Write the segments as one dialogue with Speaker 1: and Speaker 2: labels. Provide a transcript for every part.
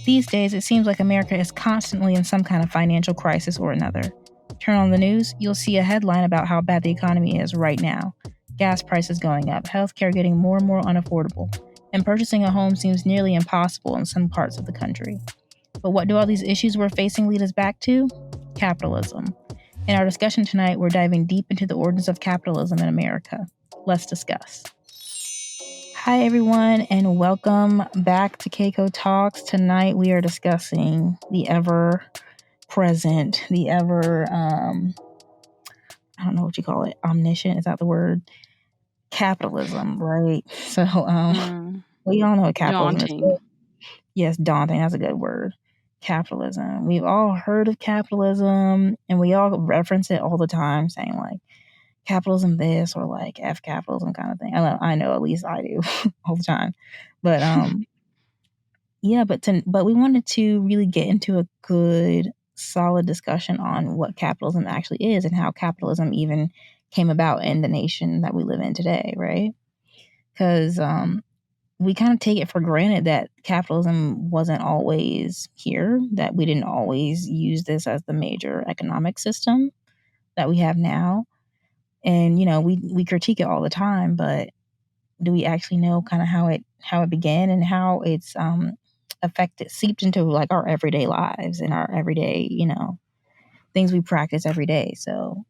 Speaker 1: These days, it seems like America is constantly in some kind of financial crisis or another. Turn on the news, you'll see a headline about how bad the economy is right now. Gas prices going up, healthcare getting more and more unaffordable, and purchasing a home seems nearly impossible in some parts of the country. But what do all these issues we're facing lead us back to? Capitalism. In our discussion tonight, we're diving deep into the origins of capitalism in America. Let's discuss. Hi, everyone, and welcome back to Keiko Talks. Tonight, we are discussing the ever present, the ever, I don't know what you call it, omniscient, is that the word? Capitalism, right? So, we all know what capitalism is. Yes, daunting, that's a good word. Capitalism. We've all heard of capitalism, and we all reference it all the time, saying, like, capitalism this or like F capitalism kind of thing. I know at least I do all the time. But yeah, but we wanted to really get into a good solid discussion on what capitalism actually is and how capitalism even came about in the nation that we live in today, right? Because we kind of take it for granted that capitalism wasn't always here, that we didn't always use this as the major economic system that we have now. And, you know, we critique it all the time, but do we actually know kind of how it began and how it's seeped into like our everyday lives and our everyday, you know, things we practice every day. So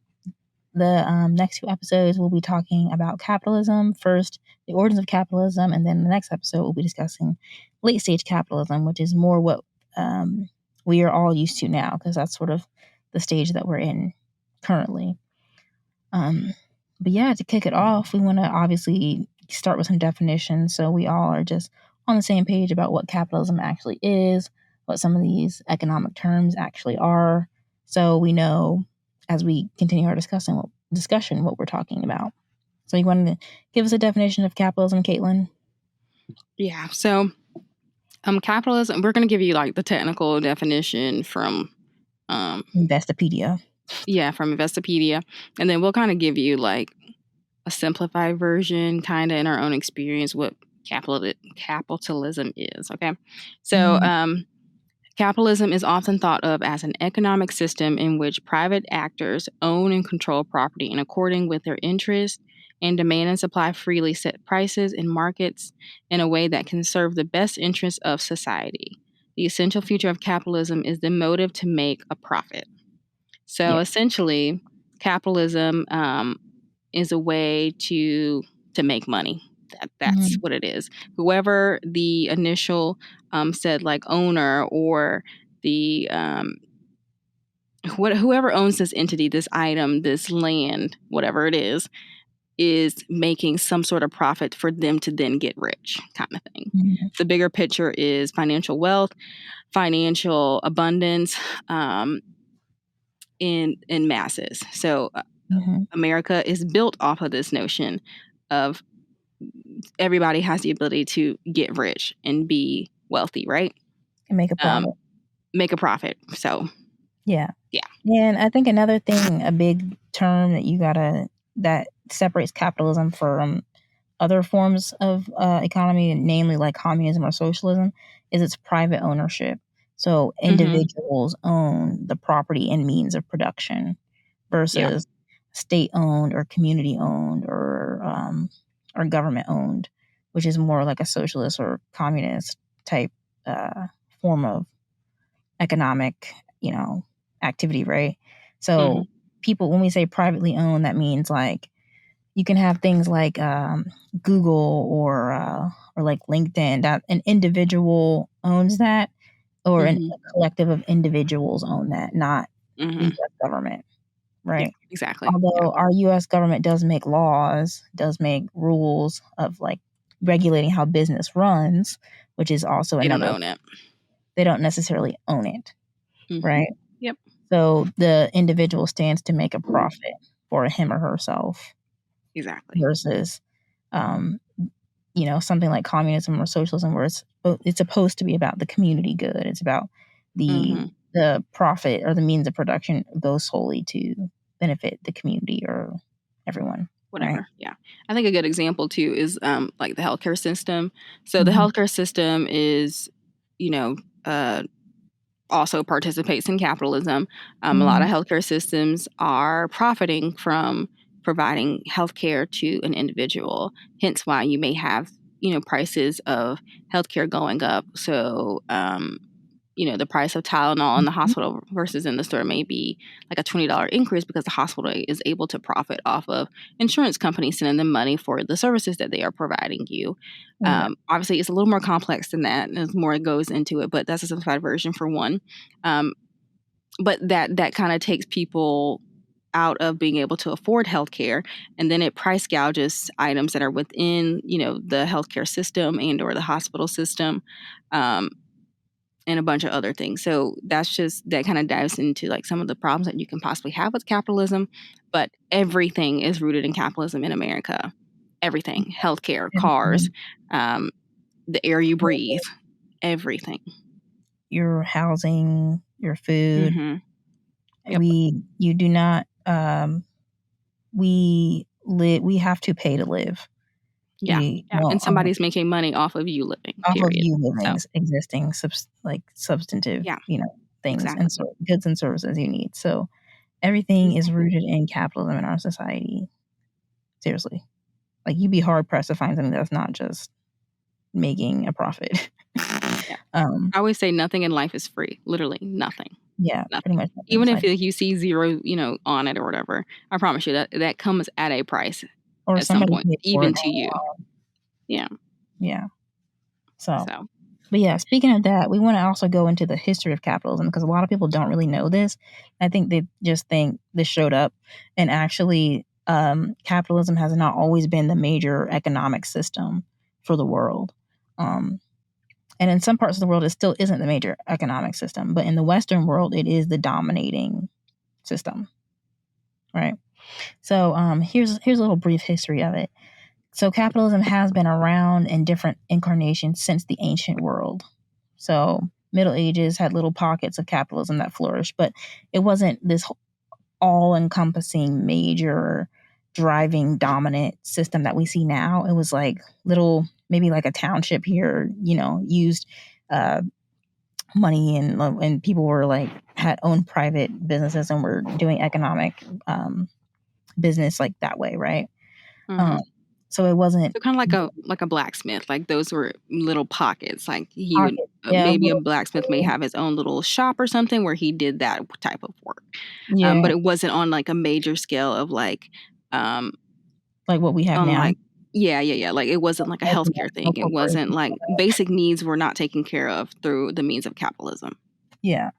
Speaker 1: the next two episodes we'll be talking about capitalism. First, the origins of capitalism, and then the next episode we'll be discussing late stage capitalism, which is more what we are all used to now, because that's sort of the stage that we're in currently. But yeah, to kick it off, we want to obviously start with some definitions so we all are just on the same page about what capitalism actually is, what some of these economic terms actually are, so we know as we continue our discussion what we're talking about. So you wanted to give us a definition of capitalism, Catelyn?
Speaker 2: Yeah, so capitalism, we're going to give you like the technical definition from
Speaker 1: Investopedia.
Speaker 2: Yeah, from Investopedia. And then we'll kind of give you like a simplified version, kind of in our own experience, what capitalism is. Okay. So capitalism is often thought of as an economic system in which private actors own and control property in accordance with their interests, and demand and supply freely set prices in markets in a way that can serve the best interests of society. The essential feature of capitalism is the motive to make a profit. So essentially, capitalism is a way to make money. That's what it is. Whoever the initial said like owner or the whoever owns this entity, this item, this land, whatever it is making some sort of profit for them to then get rich, kind of thing. The bigger picture is financial wealth, financial abundance, in masses. So America is built off of this notion of everybody has the ability to get rich and be wealthy, right?
Speaker 1: And make a profit.
Speaker 2: Make a profit. So
Speaker 1: yeah. And I think another thing, a big term that separates capitalism from other forms of economy, namely like communism or socialism, is its private ownership. So individuals own the property and means of production versus state-owned or community-owned or government-owned, which is more like a socialist or communist type form of economic, you know, activity, right? So people, when we say privately owned, that means like you can have things like Google or like LinkedIn that an individual owns that, or a collective of individuals own that, not the U.S. government, right?
Speaker 2: Yeah, exactly.
Speaker 1: Although our U.S. government does make laws, does make rules of like regulating how business runs, which is also
Speaker 2: they
Speaker 1: another.
Speaker 2: Don't own it.
Speaker 1: They don't necessarily own it, right?
Speaker 2: Yep.
Speaker 1: So the individual stands to make a profit for him or herself.
Speaker 2: Exactly.
Speaker 1: Versus, you know, something like communism or socialism, where it's supposed to be about the community good. It's about the profit or the means of production goes solely to benefit the community or everyone.
Speaker 2: Whatever.
Speaker 1: Right?
Speaker 2: Yeah. I think a good example too is like the healthcare system. So the healthcare system is, you know, also participates in capitalism. A lot of healthcare systems are profiting from providing healthcare to an individual. Hence why you may have, prices of healthcare going up. So, the price of Tylenol in the hospital versus in the store may be like a $20 increase because the hospital is able to profit off of insurance companies sending them money for the services that they are providing you. Obviously, it's a little more complex than that. There's more goes into it, but that's a simplified version for one. But that kind of takes people out of being able to afford healthcare, and then it price gouges items that are within, the healthcare system and or the hospital system. And a bunch of other things. So that kind of dives into like some of the problems that you can possibly have with capitalism. But everything is rooted in capitalism in America. Everything, healthcare, cars, the air you breathe, everything.
Speaker 1: Your housing, your food.
Speaker 2: Yep.
Speaker 1: You do not. We have to pay to live.
Speaker 2: Yeah, and somebody's making money off of you living.
Speaker 1: Off
Speaker 2: period.
Speaker 1: of you living, existing, substantive, things
Speaker 2: exactly.
Speaker 1: and goods and services you need. So everything is rooted in capitalism in our society. Seriously, like you'd be hard pressed to find something that's not just making a profit.
Speaker 2: I always say nothing in life is free. Literally nothing.
Speaker 1: Yeah,
Speaker 2: nothing.
Speaker 1: Pretty much.
Speaker 2: Even if you see zero, on it or whatever, I promise you that comes at a price
Speaker 1: or
Speaker 2: at some point, even to you. Yeah.
Speaker 1: So, but yeah, speaking of that, we want to also go into the history of capitalism because a lot of people don't really know this. I think they just think this showed up, and actually, capitalism has not always been the major economic system for the world. And in some parts of the world, it still isn't the major economic system, but in the Western world, it is the dominating system, right? So here's a little brief history of it. So capitalism has been around in different incarnations since the ancient world. So Middle Ages had little pockets of capitalism that flourished, but it wasn't this all-encompassing major driving dominant system that we see now. It was like little, maybe like a township here, used money and people were like had owned private businesses and were doing economic business like that way, right? So it wasn't
Speaker 2: kind of like a blacksmith. Like those were little pockets. Like he would maybe a blacksmith may have his own little shop or something where he did that type of work. But it wasn't on like a major scale of like
Speaker 1: what we have now.
Speaker 2: Like like it wasn't like a healthcare thing. It wasn't like basic needs were not taken care of through the means of capitalism.
Speaker 1: Yeah,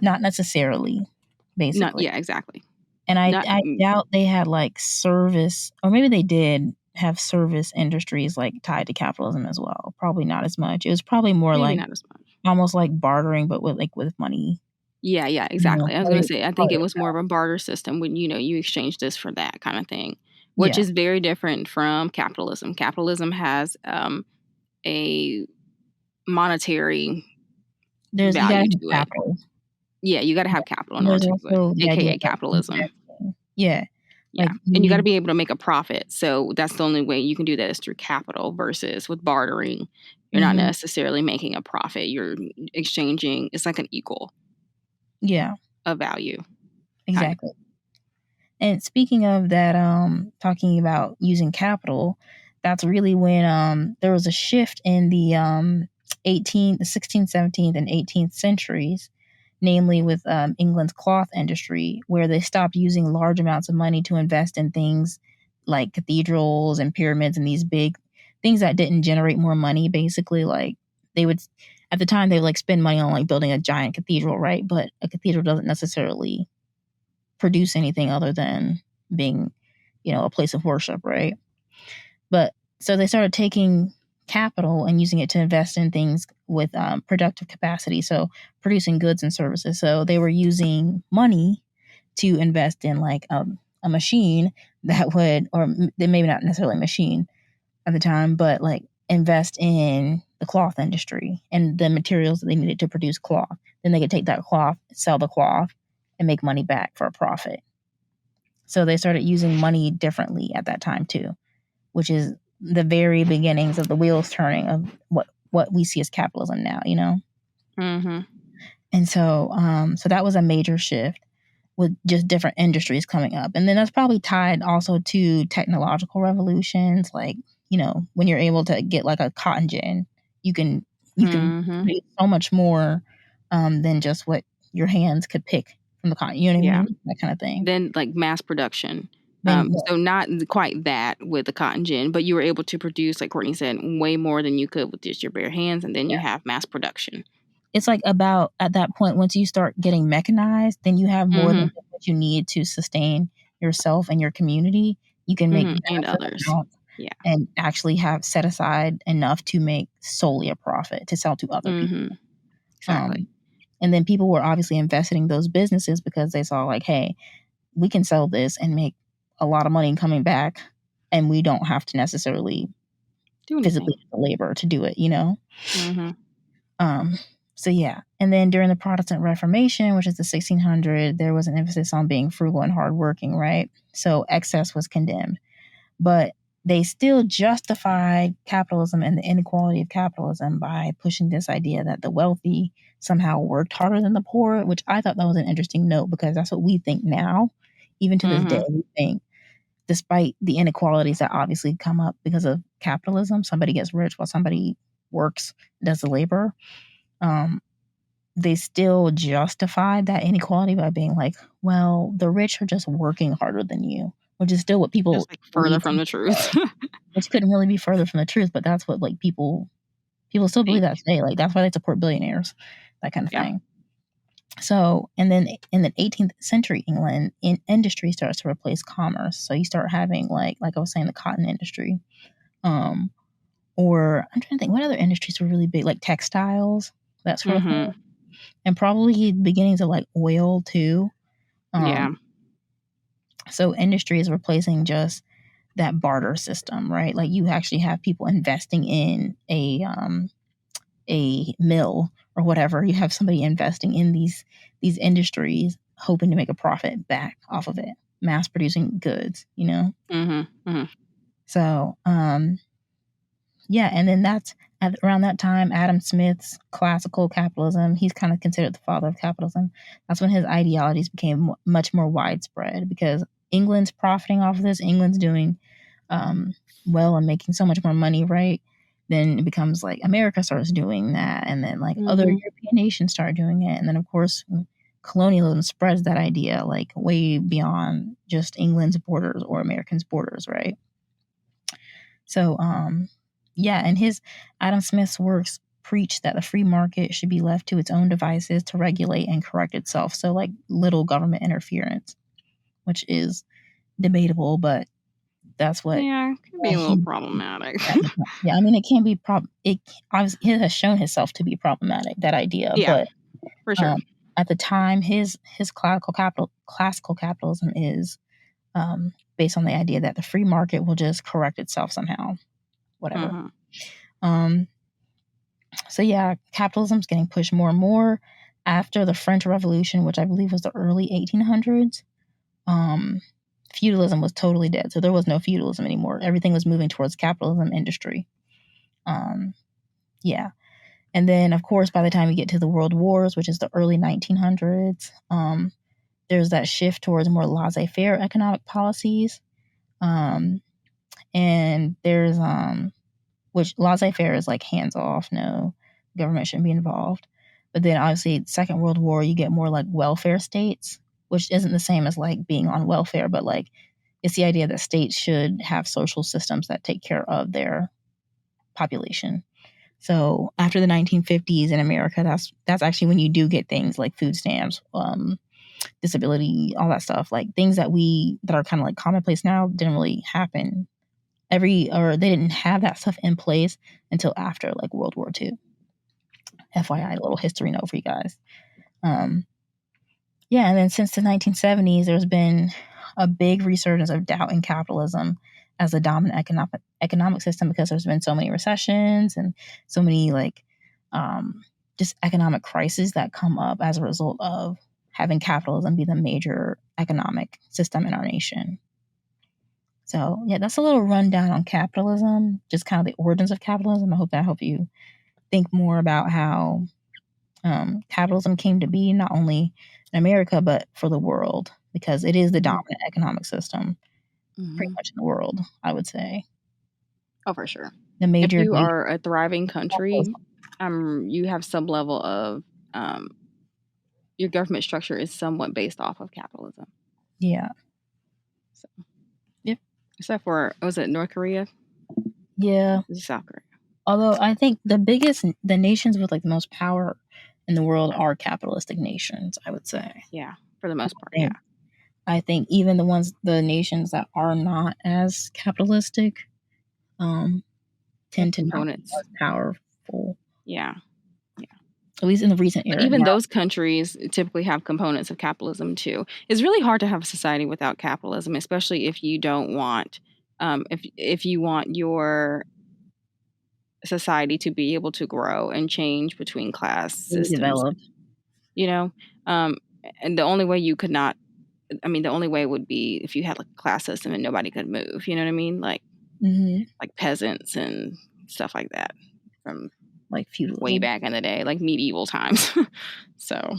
Speaker 1: not necessarily. Basically,
Speaker 2: exactly.
Speaker 1: And I doubt they had like service, or maybe they did have service industries like tied to capitalism as well. Probably not as much. It was probably more
Speaker 2: maybe
Speaker 1: like
Speaker 2: not as much.
Speaker 1: Almost like bartering, but with money.
Speaker 2: Yeah, exactly. I was gonna say I think it was more of a barter system when you exchange this for that kind of thing, which is very different from capitalism. Capitalism has a monetary value to it. Yeah, you got to have capital in order to do it, aka capitalism.
Speaker 1: Yeah.
Speaker 2: And you got to be able to make a profit. So that's the only way you can do that is through capital versus with bartering. You're not necessarily making a profit. You're exchanging. It's like an equal.
Speaker 1: Yeah.
Speaker 2: Of value.
Speaker 1: Exactly. And speaking of that, talking about using capital, that's really when there was a shift in the 16th, 17th, and 18th centuries, namely with England's cloth industry, where they stopped using large amounts of money to invest in things like cathedrals and pyramids and these big things that didn't generate more money. Basically, like they would, at the time, they would like spend money on like building a giant cathedral, right? But a cathedral doesn't necessarily produce anything other than being, a place of worship, right? But so they started taking capital and using it to invest in things with productive capacity, so producing goods and services. So they were using money to invest in like a machine that would, or maybe not necessarily a machine at the time, but like invest in the cloth industry and the materials that they needed to produce cloth. Then they could take that cloth, sell the cloth, and make money back for a profit. So they started using money differently at that time too, which is the very beginnings of the wheels turning of what we see as capitalism now,
Speaker 2: Mm-hmm.
Speaker 1: And so that was a major shift with just different industries coming up. And then that's probably tied also to technological revolutions, like, when you're able to get like a cotton gin, you can
Speaker 2: Mm-hmm.
Speaker 1: produce so much more than just what your hands could pick from the cotton. You know what I
Speaker 2: Yeah.
Speaker 1: mean? That kind of thing.
Speaker 2: Then like mass production.
Speaker 1: Then
Speaker 2: So not quite that with the cotton gin, but you were able to produce, like Courtney said, way more than you could with just your bare hands, and then you have mass production.
Speaker 1: it's like about at that point, once you start getting mechanized, then you have more than what you need to sustain yourself and your community. You can make
Speaker 2: And
Speaker 1: massive
Speaker 2: others.
Speaker 1: amounts
Speaker 2: Yeah.
Speaker 1: and actually have set aside enough to make solely a profit to sell to other people.
Speaker 2: Exactly.
Speaker 1: And then people were obviously invested in those businesses because they saw like, hey, we can sell this and make a lot of money coming back, and we don't have to necessarily
Speaker 2: Do
Speaker 1: physically
Speaker 2: anything.
Speaker 1: labor to do it, you know?
Speaker 2: Mm-hmm.
Speaker 1: So yeah. And then during the Protestant Reformation, which is the 1600s, there was an emphasis on being frugal and hardworking, right? So excess was condemned. But they still justified capitalism and the inequality of capitalism by pushing this idea that the wealthy somehow worked harder than the poor, which I thought that was an interesting note because that's what we think now. Even to this day, we think, despite the inequalities that obviously come up because of capitalism, somebody gets rich while somebody works, does the labor. They still justified that inequality by being like, well, the rich are just working harder than you, which is still what people
Speaker 2: Just like further from the truth.
Speaker 1: which couldn't really be further from the truth, but that's what like people still believe that today. Like that's why they support billionaires, that kind of thing. So, and then in the 18th century England, industry starts to replace commerce. So you start having like I was saying, the cotton industry, or I'm trying to think what other industries were really big, like textiles, that sort of thing, and probably beginnings of like oil too. So industry is replacing just that barter system, right? Like you actually have people investing in a mill or whatever. You have somebody investing in these industries, hoping to make a profit back off of it, mass producing goods, you know. So yeah, and then that's around that time, Adam Smith's classical capitalism. He's kind of considered the father of capitalism. That's when his ideologies became much more widespread because England's profiting off of this. England's doing well and making so much more money, right? Then it becomes like America starts doing that, and then like other European nations start doing it, and then of course colonialism spreads that idea like way beyond just England's borders or Americans' borders, right? So yeah, and Adam Smith's works preach that the free market should be left to its own devices to regulate and correct itself. So like little government interference, which is debatable, but that's what.
Speaker 2: Yeah, it can be a little problematic.
Speaker 1: Yeah, I mean, it can be it obviously it has shown itself to be problematic, that idea.
Speaker 2: Yeah,
Speaker 1: but
Speaker 2: for sure.
Speaker 1: At the time, his classical capitalism is based on the idea that the free market will just correct itself somehow, whatever. So yeah, capitalism's getting pushed more and more after the French Revolution, which I believe was the early 1800s. Feudalism was totally dead, so there was no feudalism anymore. Everything was moving towards capitalism industry. Yeah, and then of course by the time you get to the World Wars, which is the early 1900s, there's that shift towards more laissez-faire economic policies, and there's which laissez-faire is like hands off, no government shouldn't be involved. But then obviously Second World War, you get more like welfare states, which isn't the same as like being on welfare, but like it's the idea that states should have social systems that take care of their population. So after the 1950s in America, that's actually when you do get things like food stamps, disability, all that stuff, like things that are kind of like commonplace now didn't really happen. They didn't have that stuff in place until after like World War II. FYI, a little history note for you guys. Yeah, and then since the 1970s, there's been a big resurgence of doubt in capitalism as the dominant economic system because there's been so many recessions and so many like just economic crises that come up as a result of having capitalism be the major economic system in our nation. So yeah, that's a little rundown on capitalism, just kind of the origins of capitalism. I hope that helped you think more about how capitalism came to be, not only in America but for the world, because it is the dominant economic system pretty much in the world, I would say.
Speaker 2: Oh, for sure.
Speaker 1: The
Speaker 2: If
Speaker 1: major
Speaker 2: you are a thriving country, you have some level of your government structure is somewhat based off of capitalism.
Speaker 1: Yeah.
Speaker 2: So,
Speaker 1: yep.
Speaker 2: Except for, was it North Korea?
Speaker 1: Yeah.
Speaker 2: South Korea.
Speaker 1: Although I think the nations with like the most power in the world are capitalistic nations, I would say.
Speaker 2: Yeah, for the most part, yeah.
Speaker 1: I think even the nations that are not as capitalistic, tend to not be as powerful.
Speaker 2: Yeah.
Speaker 1: At least in the recent era.
Speaker 2: Even those countries typically have components of capitalism too. It's really hard to have a society without capitalism, especially if you don't want, if you want your society to be able to grow and change between class systems.
Speaker 1: Develop.
Speaker 2: You know, and the only way you could not, the only way would be if you had like a class system and nobody could move. You know what I mean? Like, like peasants and stuff like that from
Speaker 1: like feudalism,
Speaker 2: way back in the day, like medieval times. So,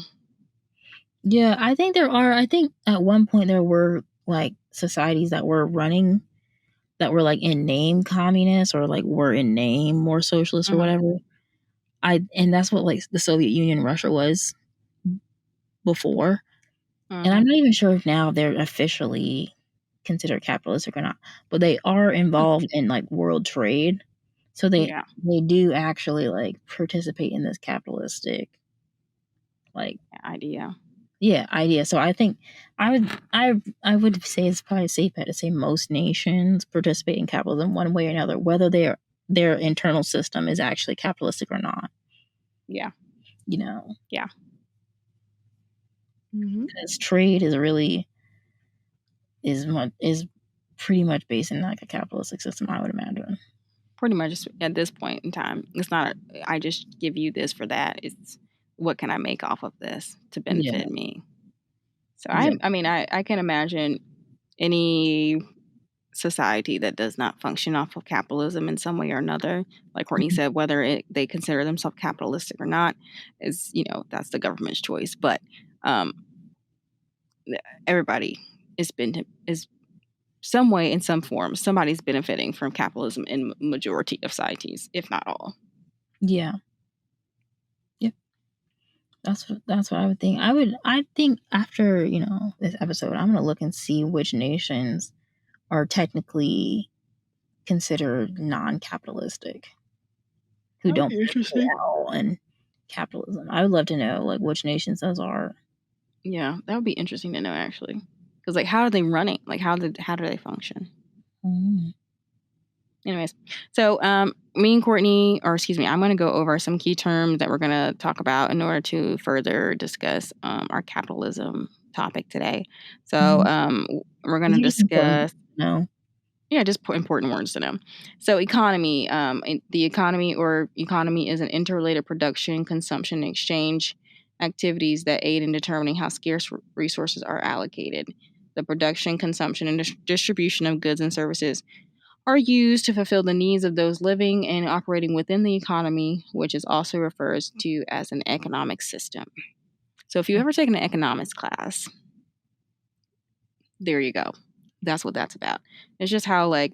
Speaker 1: yeah, I think at one point there were like societies that were running, that were like in name communist, or like were in name more socialist or whatever. And that's what like the Soviet Union, Russia was before. And I'm not even sure if now they're officially considered capitalistic or not, but they are involved in like world trade. So they do actually like participate in this capitalistic like
Speaker 2: idea.
Speaker 1: Yeah, idea. So I think I would say it's probably safe bet to say most nations participate in capitalism one way or another, whether their internal system is actually capitalistic or not.
Speaker 2: Yeah.
Speaker 1: You know.
Speaker 2: Yeah.
Speaker 1: Because trade is pretty much based in like a capitalistic system, I would imagine.
Speaker 2: Pretty much at this point in time, it's not I just give you this for that. It's what can I make off of this to benefit me. So I can imagine any society that does not function off of capitalism in some way or another, like Courtney said, whether they consider themselves capitalistic or not is, that's the government's choice. But everybody is some way, in some form, somebody's benefiting from capitalism in majority of societies, if not all.
Speaker 1: Yeah. Yep. That's what I would think. I think after, this episode, I'm going to look and see which nations are technically considered non-capitalistic, who don't participate at all in capitalism. I would love to know like which nations those are.
Speaker 2: Yeah, that would be interesting to know actually, because like how are they running? Like how do they function? Anyways, so me and Courtney, I'm going to go over some key terms that we're going to talk about in order to further discuss our capitalism topic today. So we're going to discuss. Just important words to know. So economy, the economy is an interrelated production, consumption, and exchange activities that aid in determining how scarce resources are allocated. The production, consumption, and distribution of goods and services are used to fulfill the needs of those living and operating within the economy, which is also referred to as an economic system. So if you ever taken an economics class, there you go. That's what that's about. It's just how like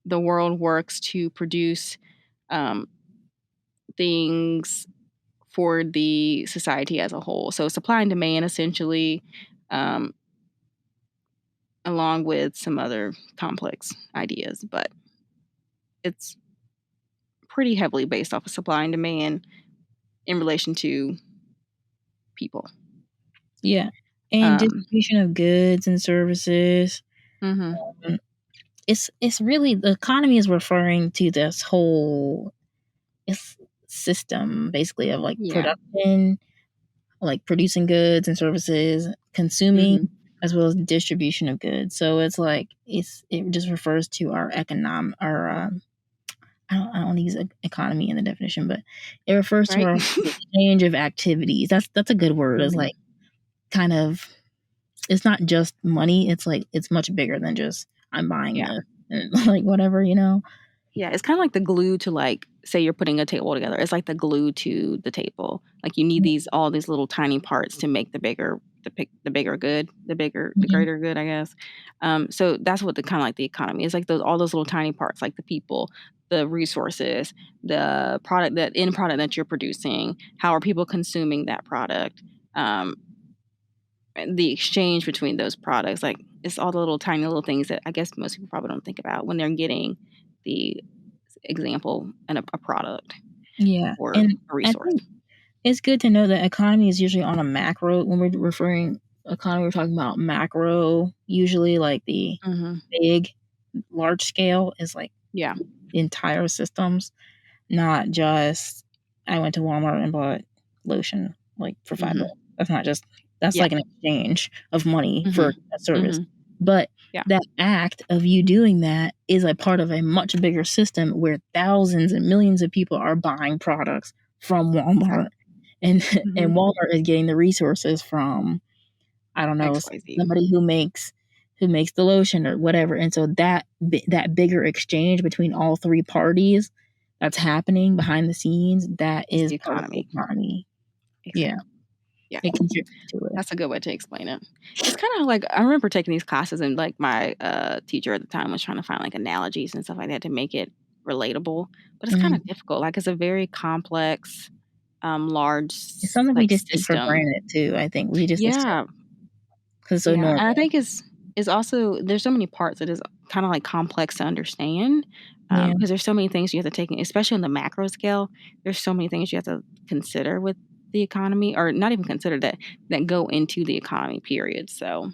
Speaker 2: the world works to produce things for the society as a whole. So supply and demand, essentially, along with some other complex ideas, but it's pretty heavily based off of supply and demand in relation to people.
Speaker 1: Yeah. And distribution of goods and services. It's really, the economy is referring to this whole system basically of like production, like producing goods and services, consuming, as well as distribution of goods. So it's like it just refers to our I don't want to use economy in the definition, but it refers to our exchange of activities. That's a good word. It's like kind of, it's not just money. It's like it's much bigger than just I'm buying this and like whatever,
Speaker 2: Yeah, it's kind of like the glue to like say you're putting a table together. It's like the glue to the table. Like you need all these little tiny parts to make the bigger good, the greater good, I guess. So that's what the kind of like the economy is, like all those little tiny parts, like the people, the resources, the product, that end product that you're producing. How are people consuming that product? The exchange between those products, like it's all the little tiny little things that I guess most people probably don't think about when they're getting the example and a product or
Speaker 1: And
Speaker 2: a
Speaker 1: I
Speaker 2: resource.
Speaker 1: think it's good to know that economy is usually on a macro. When we're referring economy, we're talking about macro. Usually, like the big, large scale is like entire systems, not just I went to Walmart and bought lotion like for $5. That's not just like an exchange of money for a service. But that act of you doing that is a part of a much bigger system where thousands and millions of people are buying products from Walmart. And Walmart is getting the resources from, I don't know,
Speaker 2: XYZ.
Speaker 1: somebody who makes the lotion or whatever. And so that bigger exchange between all three parties that's happening behind the scenes, that is
Speaker 2: the
Speaker 1: part of the economy.
Speaker 2: Exactly.
Speaker 1: Yeah. It contributes to it.
Speaker 2: That's a good way to explain it. It's kind of like, I remember taking these classes and like my teacher at the time was trying to find like analogies and stuff like that to make it relatable, but it's kind of difficult. Like it's a very complex, large,
Speaker 1: it's something
Speaker 2: like,
Speaker 1: we just
Speaker 2: system.
Speaker 1: take for granted too. I think we just
Speaker 2: because
Speaker 1: it's so normal.
Speaker 2: And I think it's also, there's so many parts that is kind of like complex to understand, because there's so many things you have to take, especially on the macro scale. There's so many things you have to consider with the economy, or not even consider that go into the economy, period. So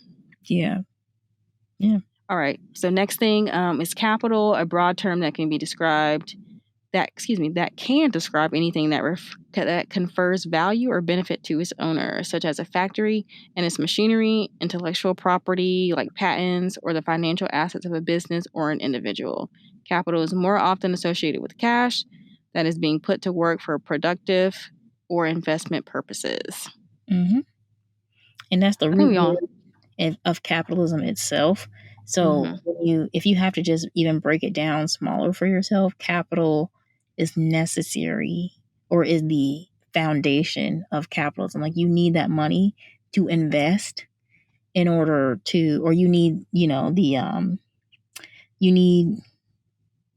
Speaker 2: all right, so next thing is capital, a broad term that can be described that can describe anything that confers value or benefit to its owner, such as a factory and its machinery, intellectual property like patents, or the financial assets of a business or an individual. Capital is more often associated with cash that is being put to work for productive or investment purposes.
Speaker 1: And that's the root word of capitalism itself. So if you have to just even break it down smaller for yourself, capital is necessary, or is the foundation of capitalism. Like you need that money to invest in order to, or you need, you need,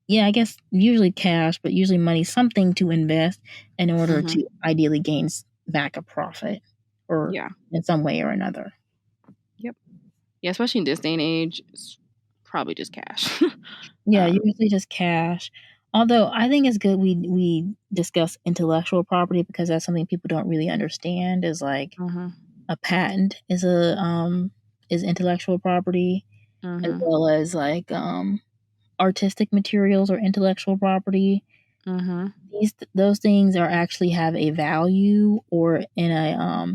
Speaker 1: I guess usually cash, but usually money, something to invest in order to ideally gain back a profit, or in some way or another.
Speaker 2: Yeah, especially in this day and age, it's probably just cash.
Speaker 1: Usually just cash. Although I think it's good we discuss intellectual property, because that's something people don't really understand. Is like a patent is intellectual property, as well as like artistic materials or intellectual property. Those things are actually have a value, or in a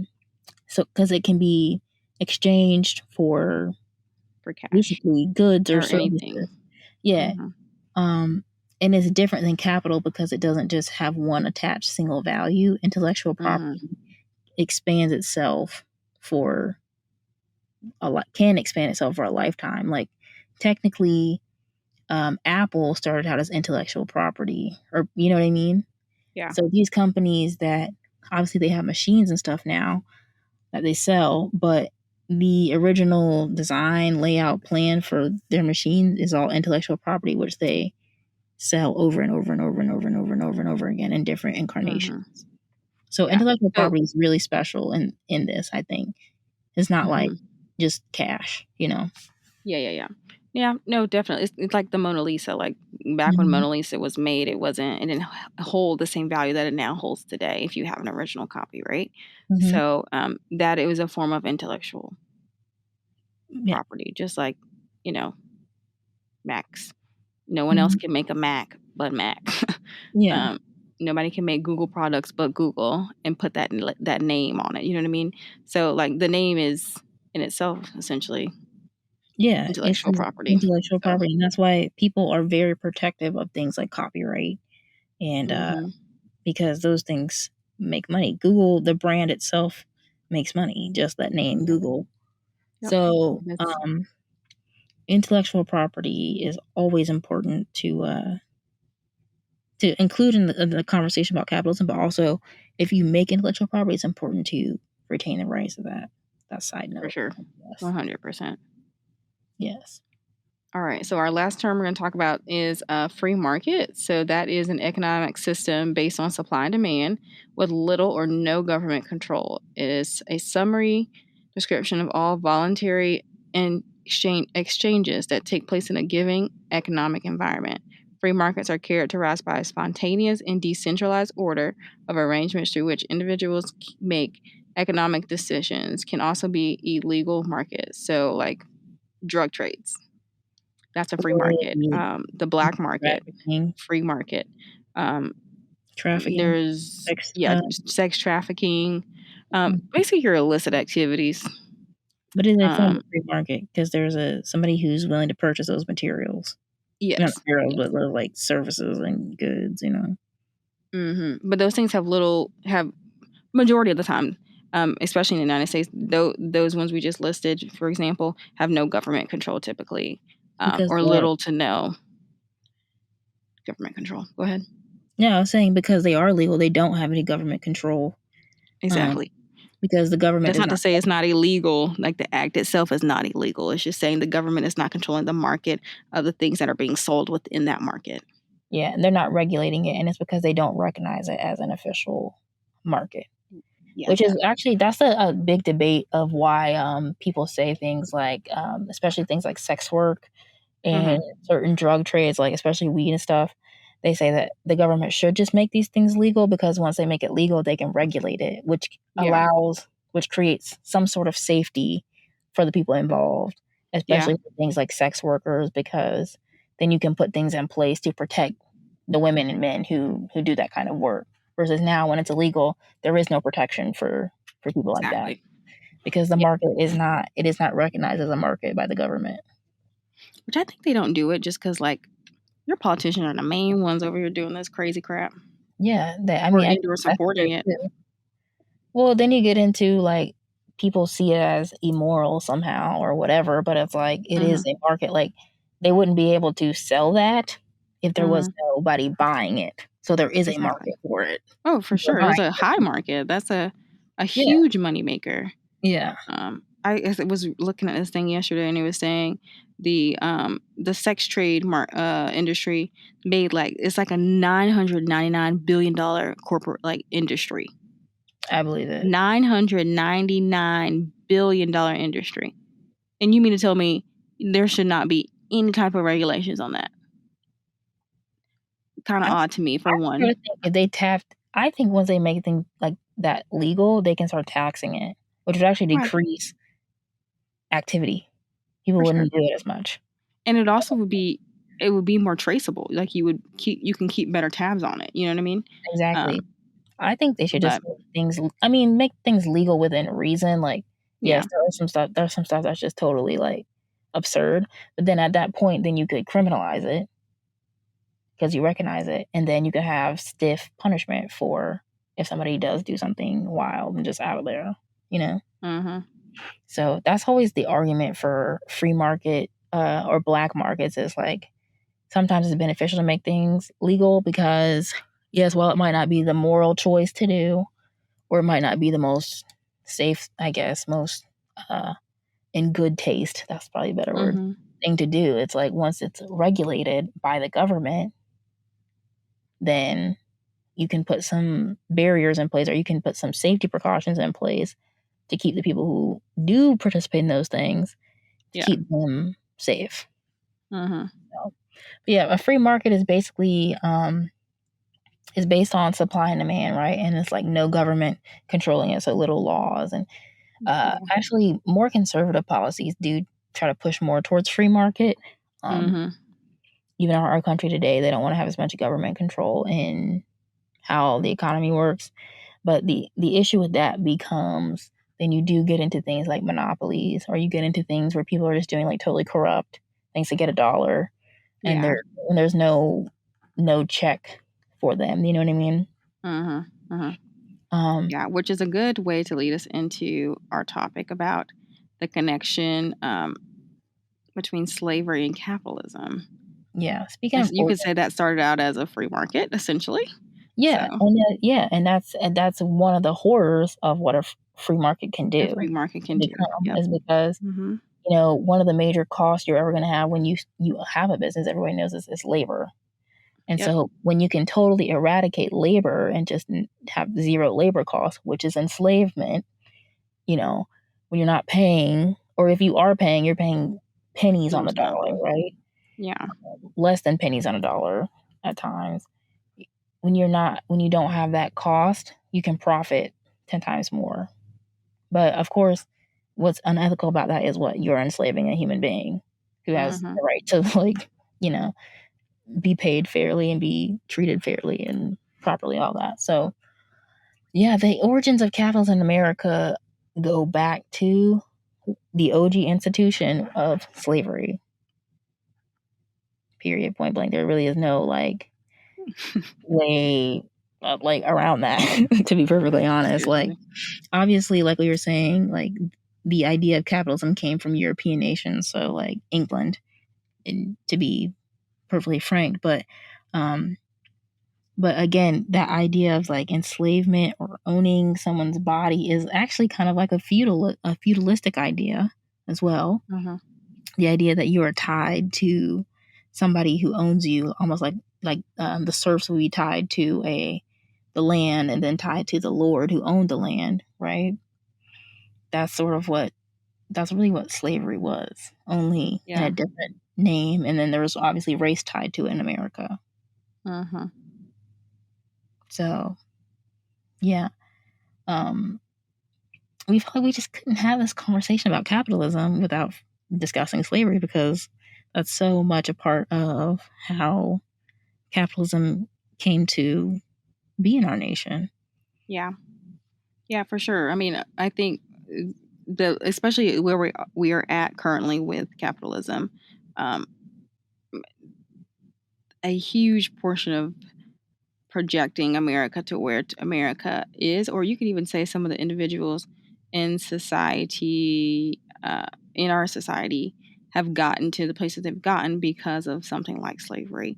Speaker 1: so because it can be exchanged for
Speaker 2: cash,
Speaker 1: basically goods or services.
Speaker 2: anything.
Speaker 1: And it's different than capital because it doesn't just have one attached single value. Intellectual property expands itself for can expand itself for a lifetime. Like technically, Apple started out as intellectual property, or you know what I mean?
Speaker 2: Yeah.
Speaker 1: So these companies that obviously they have machines and stuff now that they sell, but the original design, layout, plan for their machines is all intellectual property, which they sell over and over and over and over and over and over and over again in different incarnations. So intellectual property is really special in this, I think. It's not like just cash,
Speaker 2: Yeah, no, definitely. It's like the Mona Lisa. Like back when Mona Lisa was made, it didn't hold the same value that it now holds today if you have an original copy, right? So that it was a form of intellectual property, just like, Macs. No one else can make a Mac but Mac. Nobody can make Google products but Google and put that name on it. You know what I mean? So like the name is in itself essentially intellectual property.
Speaker 1: And that's why people are very protective of things like copyright, and because those things make money. Google, the brand itself, makes money, just that name, Google. So intellectual property is always important to to include in the conversation about capitalism, but also if you make intellectual property, it's important to retain the rights of that. That side note.
Speaker 2: For sure.
Speaker 1: Yes.
Speaker 2: 100%.
Speaker 1: Yes.
Speaker 2: All right. So our last term we're going to talk about is free market. So that is an economic system based on supply and demand with little or no government control. It is a summary description of all voluntary and exchanges that take place in a given economic environment. Free markets are characterized by a spontaneous and decentralized order of arrangements through which individuals make economic decisions. Can also be illegal markets. So like drug trades. That's a free market. The black market,
Speaker 1: Trafficking.
Speaker 2: free market.
Speaker 1: Trafficking.
Speaker 2: There's sex trafficking. Basically your illicit activities.
Speaker 1: But is it from the free market? Because there's somebody who's willing to purchase those materials.
Speaker 2: Yes.
Speaker 1: Not materials, but like services and goods, you know.
Speaker 2: But those things have majority of the time, especially in the United States, those ones we just listed, for example, have no government control typically, or little to no government control. Go ahead.
Speaker 1: Yeah, I was saying because they are legal, they don't have any government control.
Speaker 2: Exactly.
Speaker 1: Because the government
Speaker 2: That's not to say it's not illegal. Like the act itself is not illegal. It's just saying the government is not controlling the market of the things that are being sold within that market.
Speaker 1: Yeah, and they're not regulating it, and it's because they don't recognize it as an official market. Yeah, which is actually, that's a big debate of why people say things like, especially things like sex work and certain drug trades, like especially weed and stuff. They say that the government should just make these things legal because once they make it legal, they can regulate it, which creates some sort of safety for the people involved, especially for things like sex workers, because then you can put things in place to protect the women and men who do that kind of work. Versus now, when it's illegal, there is no protection for people like that because the market is not recognized as a market by the government.
Speaker 2: Which I think they don't do it just because, like, your politicians are the main ones over here doing this crazy crap.
Speaker 1: Yeah, or supporting it. Well, then you get into like people see it as immoral somehow or whatever, but it's like it is a market. Like they wouldn't be able to sell that if there was nobody buying it. So there is a market for it.
Speaker 2: Oh, for sure. It's a high market. That's a huge moneymaker.
Speaker 1: Yeah.
Speaker 2: I was looking at this thing yesterday, and it was saying the sex trade industry made it's like a $999 billion corporate industry.
Speaker 1: I believe it.
Speaker 2: $999 billion industry, and you mean to tell me there should not be any type of regulations on that? Kind of odd to me, for one.
Speaker 1: I think once they make things like that legal, they can start taxing it, which would actually decrease activity. People wouldn't do it as much,
Speaker 2: and it also would be more traceable. Like you can keep better tabs on it. You know what I mean?
Speaker 1: Exactly. I think they should just make things legal within reason. Like, yes, there's some stuff that's just totally absurd. But then at that point, then you could criminalize it because you recognize it, and then you could have stiff punishment for if somebody does do something wild and just out there, you know. So that's always the argument for free market or black markets. Is like sometimes it's beneficial to make things legal because yes, well, it might not be the moral choice to do, or it might not be the most safe, I guess, most in good taste. That's probably a better word thing to do. It's like once it's regulated by the government, then you can put some barriers in place, or you can put some safety precautions in place to keep the people who do participate in those things, to keep them safe. So, a free market is basically is based on supply and demand, right? And it's like no government controlling it, so little laws. And actually, more conservative policies do try to push more towards free market. Even in our country today, they don't want to have as much government control in how the economy works. But the issue with that becomes then you do get into things like monopolies, or you get into things where people are just doing totally corrupt things to get a dollar, and there's no check for them. You know what I mean?
Speaker 2: Which is a good way to lead us into our topic about the connection between slavery and capitalism.
Speaker 1: Yeah. Speaking of
Speaker 2: You could say that started out as a free market, essentially.
Speaker 1: yeah,
Speaker 2: So,
Speaker 1: and that's one of the horrors of what a free market can do.
Speaker 2: A free market can do. Yep.
Speaker 1: Is because one of the major costs you're ever going to have when you have a business, everybody knows is labor. And so when you can totally eradicate labor and just have zero labor costs, which is enslavement, when you're not paying, or if you are paying, you're paying pennies on the dollar, right?
Speaker 2: Yeah.
Speaker 1: Less than pennies on a dollar at times. When you don't have that cost, you can profit 10 times more. But of course, what's unethical about that is what you're enslaving a human being who has the right to be paid fairly and be treated fairly and properly, all that. So yeah, the origins of capitalism in America go back to the OG institution of slavery. Period. Point blank. There really is no way around that. To be perfectly honest, obviously, like we were saying, the idea of capitalism came from European nations, so England, and to be perfectly frank, but again, that idea of enslavement or owning someone's body is actually kind of like a feudalistic idea as well. The idea that you are tied to somebody who owns you, almost like the serfs would be tied to the land and then tied to the lord who owned the land, right? That's really what slavery was, only in a different name. And then there was obviously race tied to it in America. So yeah, we just couldn't have this conversation about capitalism without discussing slavery, because that's so much a part of how capitalism came to be in our nation.
Speaker 2: Yeah, for sure. I mean, I think especially where we are at currently with capitalism, a huge portion of projecting America to where America is, or you could even say some of the individuals in society, in our society, have gotten to the places they've gotten because of something like slavery.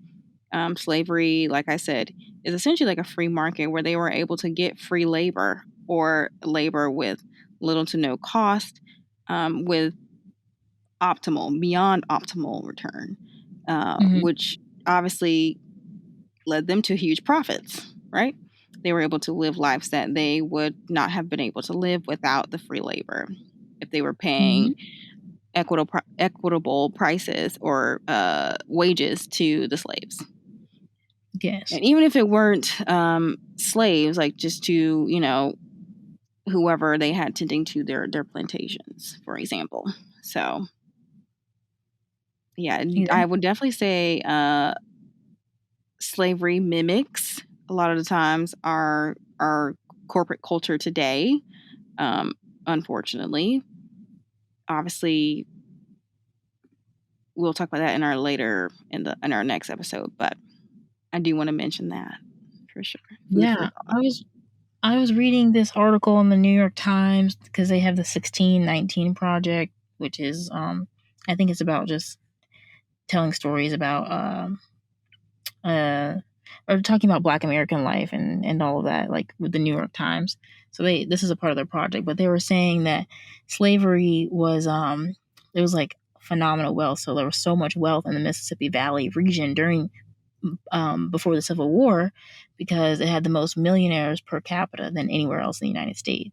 Speaker 2: Slavery, like I said, is essentially like a free market where they were able to get free labor, or labor with little to no cost, with beyond optimal return, which obviously led them to huge profits, right? They were able to live lives that they would not have been able to live without the free labor if they were paying equitable prices or wages to the slaves.
Speaker 1: Yes.
Speaker 2: And even if it weren't slaves, just to, whoever they had tending to their plantations, for example. So, yeah, I would definitely say slavery mimics a lot of the times our corporate culture today. Unfortunately, obviously, we'll talk about that in our next episode. But I do want to mention that for sure.
Speaker 1: Yeah, I was reading this article in the New York Times because they have the 1619 Project, which is I think it's about just telling stories about or talking about Black American life and all of that, with the New York Times. So this is a part of their project, but they were saying that slavery was it was phenomenal wealth. So there was so much wealth in the Mississippi Valley region during before the Civil War, because it had the most millionaires per capita than anywhere else in the United States,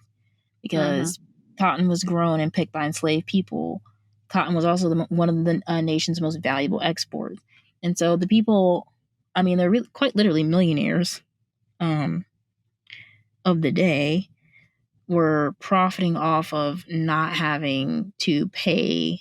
Speaker 1: because cotton was grown and picked by enslaved people. Cotton was also one of the nation's most valuable exports. And so the people, I mean, they're really, quite literally millionaires of the day, were profiting off of not having to pay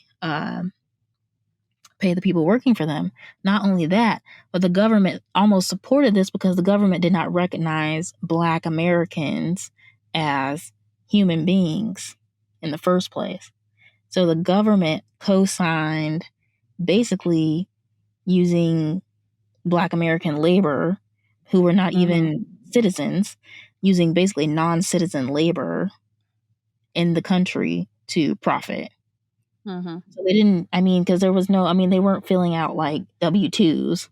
Speaker 1: the people working for them. Not only that, but the government almost supported this because the government did not recognize Black Americans as human beings in the first place. So the government co-signed basically using Black American labor, who were not even citizens, using basically non-citizen labor in the country to profit.
Speaker 2: Mm-hmm.
Speaker 1: So they didn't. I mean, because there was no. I mean, they weren't filling out like W-2s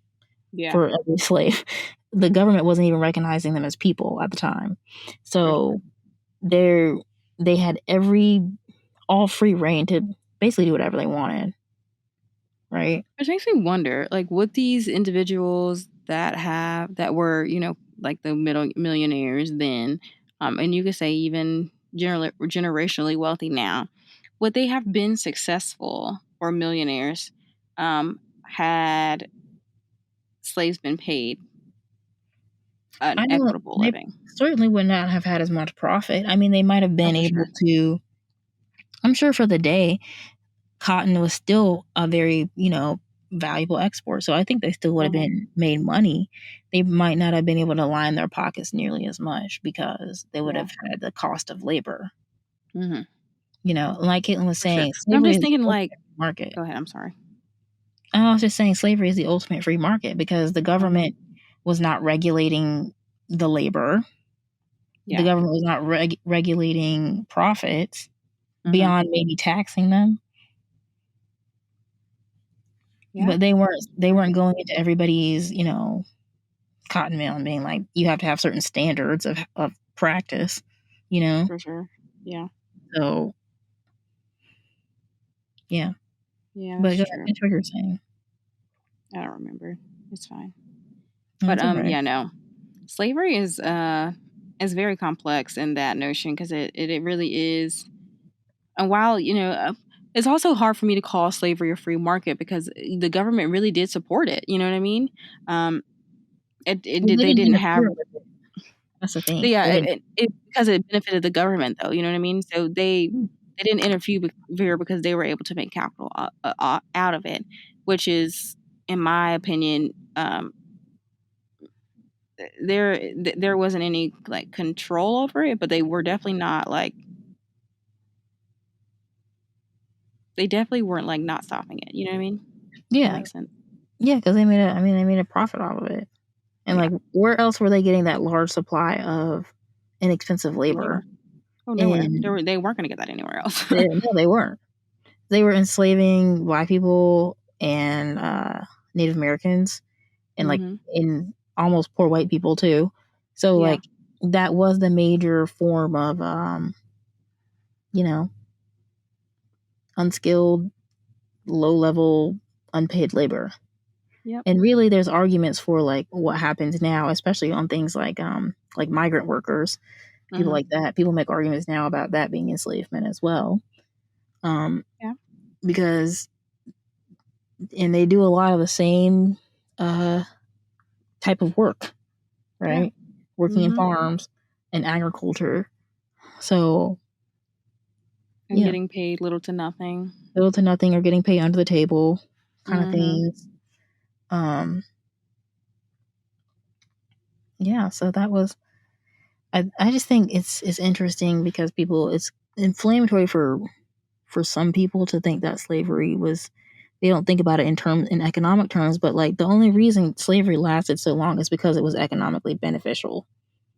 Speaker 2: Yeah.
Speaker 1: for every slave. The government wasn't even recognizing them as people at the time. So they had all free reign to basically do whatever they wanted. Right.
Speaker 2: Which makes me wonder, like, would these individuals that were, like the middle millionaires then, and you could say even generationally wealthy now, would they have been successful or millionaires, had slaves been paid an
Speaker 1: I don't.
Speaker 2: equitable
Speaker 1: They
Speaker 2: living?
Speaker 1: certainly would not have had as much profit. I mean, they might have
Speaker 2: Oh,
Speaker 1: been
Speaker 2: for
Speaker 1: able
Speaker 2: sure.
Speaker 1: to. I'm sure for the day, cotton was still a very, valuable export. So I think they still would have
Speaker 2: Mm-hmm.
Speaker 1: been made money. They might not have been able to line their pockets nearly as much because they would
Speaker 2: Yeah.
Speaker 1: have had the cost of labor.
Speaker 2: Mm-hmm.
Speaker 1: Like Caitlin was
Speaker 2: For sure.
Speaker 1: saying,
Speaker 2: But I'm
Speaker 1: slavery
Speaker 2: just
Speaker 1: is the
Speaker 2: thinking, like,
Speaker 1: ultimate market.
Speaker 2: go ahead. I'm sorry.
Speaker 1: I was just saying slavery is the ultimate free market because the
Speaker 2: Mm-hmm.
Speaker 1: government was not regulating the labor. The
Speaker 2: Yeah.
Speaker 1: government was not regulating profits
Speaker 2: Mm-hmm.
Speaker 1: beyond maybe taxing them.
Speaker 2: Yeah.
Speaker 1: But they
Speaker 2: Sure.
Speaker 1: weren't going into everybody's, cotton mill and being like, you have to have certain standards of practice, you know?
Speaker 2: For sure. Yeah.
Speaker 1: So, yeah.
Speaker 2: Yeah,
Speaker 1: But
Speaker 2: that's
Speaker 1: go ahead,
Speaker 2: true.
Speaker 1: finish what you're saying.
Speaker 2: I don't remember. It's fine. But
Speaker 1: That's okay.
Speaker 2: yeah, no. Slavery is very complex in that notion because it really is. And while, it's also hard for me to call slavery a free market because the government really did support it. You know what I mean? Um,
Speaker 1: Well, they
Speaker 2: they
Speaker 1: didn't
Speaker 2: didn't have,
Speaker 1: interfere with it. That's the thing.
Speaker 2: yeah,
Speaker 1: They didn't.
Speaker 2: because it benefited the government though. You know what I mean? So
Speaker 1: Mm.
Speaker 2: they didn't interfere because they were able to make capital out of it, which is, in my opinion, there wasn't any like control over it, but they were definitely not like they definitely weren't like not stopping it. You know what I mean? That
Speaker 1: Yeah.
Speaker 2: makes sense.
Speaker 1: Yeah, because they made a profit off of it. And
Speaker 2: Yeah,
Speaker 1: like, where else were they getting that large supply of inexpensive labor?
Speaker 2: labor. Oh, nowhere.
Speaker 1: And
Speaker 2: They weren't going to get that anywhere else.
Speaker 1: no, they weren't. They were enslaving Black people and Native Americans and like
Speaker 2: Hmm.
Speaker 1: in almost poor white people too. So
Speaker 2: Yeah.
Speaker 1: like that was the major form of you know, unskilled, low level, unpaid labor.
Speaker 2: Yep.
Speaker 1: And really there's arguments for like what happens now, especially on things like migrant workers, people
Speaker 2: Hmm.
Speaker 1: like that. People make arguments now about that being enslavement as well. Um
Speaker 2: Yeah.
Speaker 1: because and they do a lot of the same uh type of work,
Speaker 2: Yeah.
Speaker 1: right? Working in
Speaker 2: Hmm.
Speaker 1: farms and agriculture. So,
Speaker 2: And
Speaker 1: yeah,
Speaker 2: getting paid little to nothing.
Speaker 1: little to nothing or getting paid under the table kind of
Speaker 2: Hmm.
Speaker 1: things. Um, yeah, so that was I just think it's interesting because it's inflammatory for some people to think that slavery was they don't think about it in economic terms, but like the only reason slavery lasted so long is because it was economically beneficial.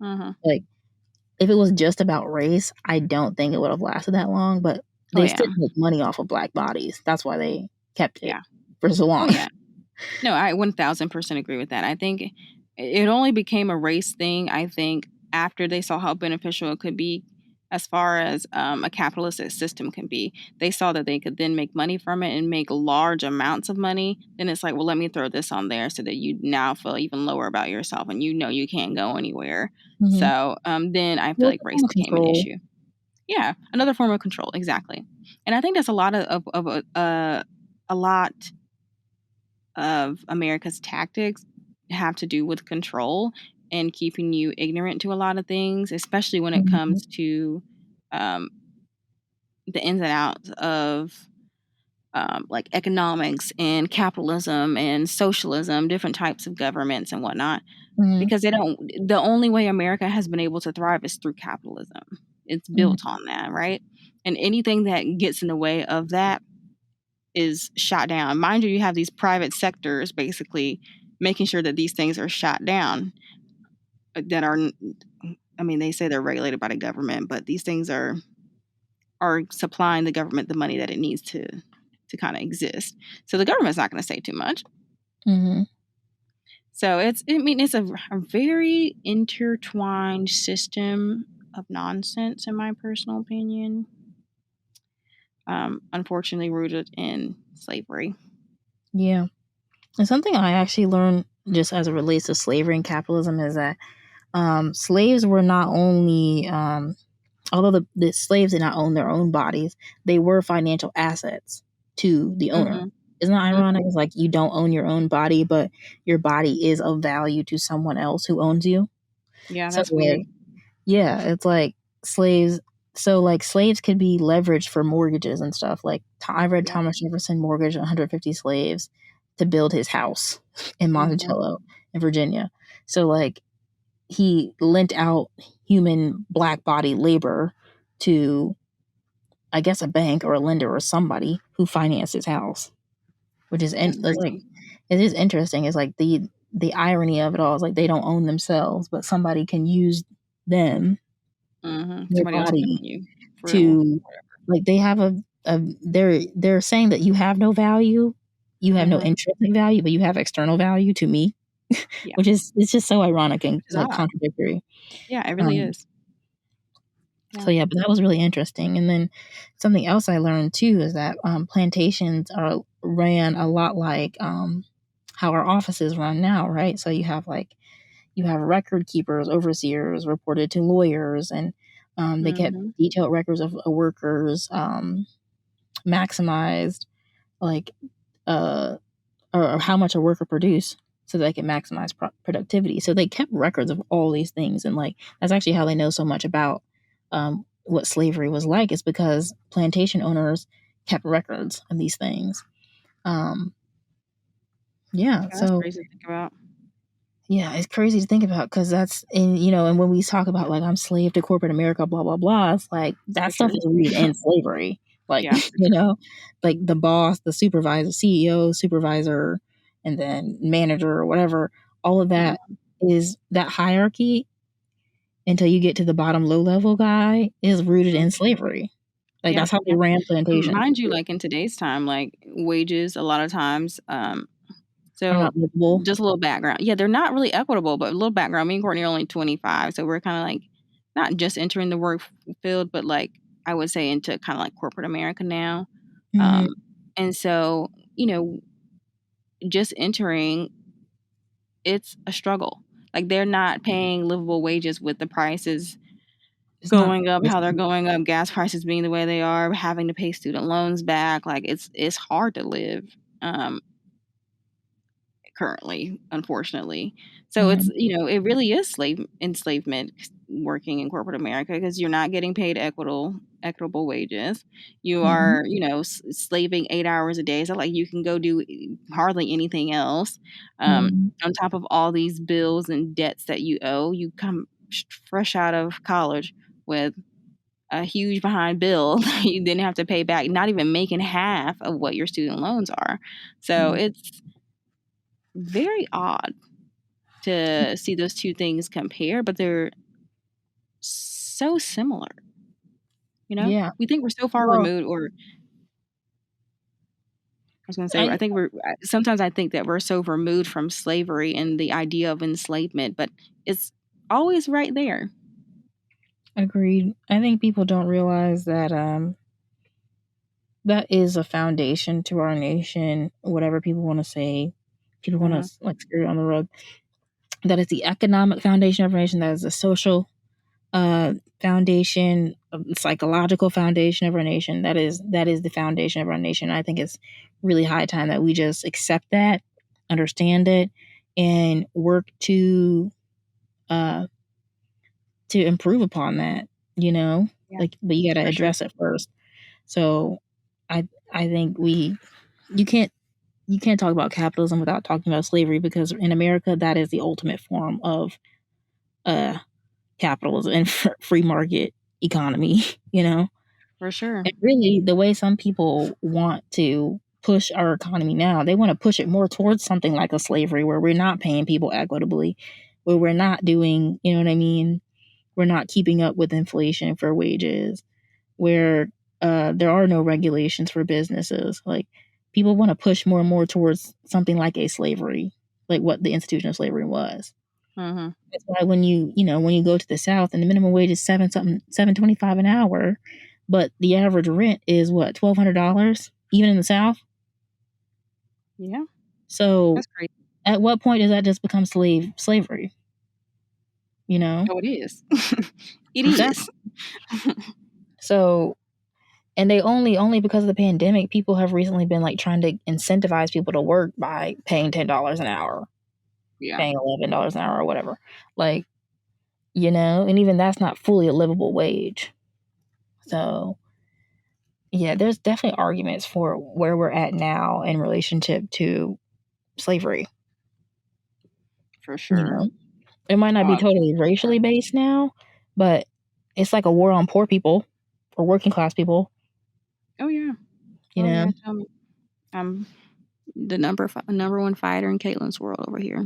Speaker 2: Hmm.
Speaker 1: Like if it was just about race, I don't think it would have lasted that long, but
Speaker 2: Oh
Speaker 1: they
Speaker 2: yeah.
Speaker 1: still make money off of Black bodies. That's why they kept it
Speaker 2: Yeah.
Speaker 1: for so
Speaker 2: Oh
Speaker 1: long.
Speaker 2: yeah. No, I 1000% agree with that. I think it only became a race thing, I think, after they saw how beneficial it could be as far as a capitalist system can be. They saw that they could then make money from it and make large amounts of money. Then it's like, well, let me throw this on there so that you now feel even lower about yourself and you know you can't go anywhere.
Speaker 1: Hmm.
Speaker 2: So then I feel
Speaker 1: Well, it's
Speaker 2: like
Speaker 1: a
Speaker 2: race
Speaker 1: form of
Speaker 2: became an
Speaker 1: control.
Speaker 2: issue. Yeah, another form of control, exactly. And I think that's a lot a lot of America's tactics have to do with control and keeping you ignorant to a lot of things, especially when it
Speaker 1: Mhm.
Speaker 2: comes to um, the ins and outs of like economics and capitalism and socialism, different types of governments and whatnot.
Speaker 1: Mhm.
Speaker 2: Because the only way America has been able to thrive is through capitalism. It's
Speaker 1: Mhm.
Speaker 2: built on that, right? And anything that gets in the way of that is shot down. Mind you, you have these private sectors basically making sure that these things are shot down that are, I mean, they say they're regulated by the government, but these things are are supplying the government the money that it needs to kind of exist. So the government's not going to say too much.
Speaker 1: Mm-hmm.
Speaker 2: So it's a very intertwined system of nonsense, in my personal opinion. Unfortunately rooted in slavery.
Speaker 1: Yeah. And something I actually learned just as it relates to slavery and capitalism is that slaves were not only, although the slaves did not own their own bodies, they were financial assets to the owner.
Speaker 2: Mm-hmm.
Speaker 1: Isn't that ironic?
Speaker 2: Mm-hmm.
Speaker 1: It's like you don't own your own body, but your body is of value to someone else who owns you.
Speaker 2: Yeah,
Speaker 1: So
Speaker 2: that's weird.
Speaker 1: yeah, it's like slaves. So like slaves could be leveraged for mortgages and stuff. Like I read
Speaker 2: Yeah.
Speaker 1: Thomas Jefferson mortgaged 150 slaves to build his house in Monticello in Virginia. So like he lent out human black body labor to, I guess, a bank or a lender or somebody who financed his house, which is
Speaker 2: That's
Speaker 1: like
Speaker 2: crazy.
Speaker 1: it is interesting. It's like the irony of it all is like they don't own themselves, but somebody can use them, their
Speaker 2: Somebody else can
Speaker 1: body,
Speaker 2: own you for
Speaker 1: to
Speaker 2: whatever.
Speaker 1: like they have a they're saying that you have no value, you have no intrinsic value, but you have external value to me,
Speaker 2: Yeah,
Speaker 1: which is it's just so ironic and
Speaker 2: it's
Speaker 1: like
Speaker 2: odd.
Speaker 1: contradictory.
Speaker 2: Yeah, it really is. Yeah.
Speaker 1: So yeah, but that was really interesting. And then something else I learned too is that plantations are ran a lot like how our offices run now, right? So you have record keepers, overseers reported to lawyers, and they kept detailed records of workers, maximized like or how much a worker produced so they can maximize productivity. So they kept records of all these things, and like that's actually how they know so much about what slavery was like, is because plantation owners kept records of these things. Yeah,
Speaker 2: That's
Speaker 1: so
Speaker 2: crazy to think about.
Speaker 1: yeah, it's crazy to think about because that's and when we talk about like I'm slave to corporate America, blah blah blah, it's like that
Speaker 2: For
Speaker 1: stuff
Speaker 2: sure.
Speaker 1: is rooted in slavery. Like
Speaker 2: Yeah, for sure.
Speaker 1: like the boss, the supervisor, CEO, supervisor, and then manager or whatever. All of that is that hierarchy until you get to the bottom low level guy is rooted in slavery. Like
Speaker 2: Yeah,
Speaker 1: that's how they
Speaker 2: yeah.
Speaker 1: ran plantations.
Speaker 2: Mind you, like in today's time, like wages a lot of times,
Speaker 1: Are
Speaker 2: so
Speaker 1: not livable.
Speaker 2: just a little background. Yeah, they're not really equitable, but a little background. Me and Courtney are only 25, so we're kind of like not just entering the work field, but like I would say into kind of like corporate America now.
Speaker 1: Mm,
Speaker 2: And so, just entering, it's a struggle. Like they're not paying livable wages with the prices
Speaker 1: it's not.
Speaker 2: going up, how they're going up, gas prices being the way they are, having to pay student loans back. Like it's hard to live currently, unfortunately. So it's
Speaker 1: Mm,
Speaker 2: it really is slave enslavement working in corporate America because you're not getting paid equitable wages. You
Speaker 1: mm,
Speaker 2: are slaving 8 hours a day, so like you can go do hardly anything else.
Speaker 1: mm,
Speaker 2: On top of all these bills and debts that you owe, you come fresh out of college with a huge behind bill that you didn't have to pay back, not even making half of what your student loans are. So
Speaker 1: mm.
Speaker 2: it's very odd to see those two things compare, but they're so similar.
Speaker 1: Yeah.
Speaker 2: We think we're so far
Speaker 1: Well,
Speaker 2: removed, or I was going to say, I
Speaker 1: I
Speaker 2: think sometimes I think that we're so removed from slavery and the idea of enslavement, but it's always right there.
Speaker 1: agreed. I think people don't realize that that is a foundation to our nation. Whatever people want to say, people want to like screw it on the rug. That is the economic foundation of our nation. That is the social foundation, psychological foundation of our nation. That is the foundation of our nation. I think it's really high time that we just accept that, understand it, and work uh to improve upon that.
Speaker 2: Yeah,
Speaker 1: Like, but you got to
Speaker 2: for sure.
Speaker 1: address it first. So, I think you can't talk about capitalism without talking about slavery, because in America that is the ultimate form of uh capitalism and free market economy.
Speaker 2: For sure.
Speaker 1: And really, the way some people want to push our economy now, they want to push it more towards something like a slavery where we're not paying people equitably, where we're not doing, you know what I mean? We're not keeping up with inflation for wages, where there are no regulations for businesses. Like, people want to push more and more towards something like a slavery, like what the institution of slavery was.
Speaker 2: Mm-hmm.
Speaker 1: That's why when you go to the South and the minimum wage is $7.25 an hour, but the average rent is what, $1,200, even in the South.
Speaker 2: Yeah.
Speaker 1: So
Speaker 2: That's great.
Speaker 1: at what point does that just become slavery? You know?
Speaker 2: Oh, it is. It
Speaker 1: Exactly.
Speaker 2: is.
Speaker 1: So, and they only because of the pandemic, people have recently been like trying to incentivize people to work by paying $10 an hour, paying $11 an hour or whatever. Like, and even that's not fully a livable wage. So, yeah, there's definitely arguments for where we're at now in relationship to slavery.
Speaker 2: For sure.
Speaker 1: It might not be totally racially based now, but it's like a war on poor people or working class people.
Speaker 2: Oh yeah.
Speaker 1: Yeah,
Speaker 2: tell me. I'm the number one fighter in Catelyn's world over here.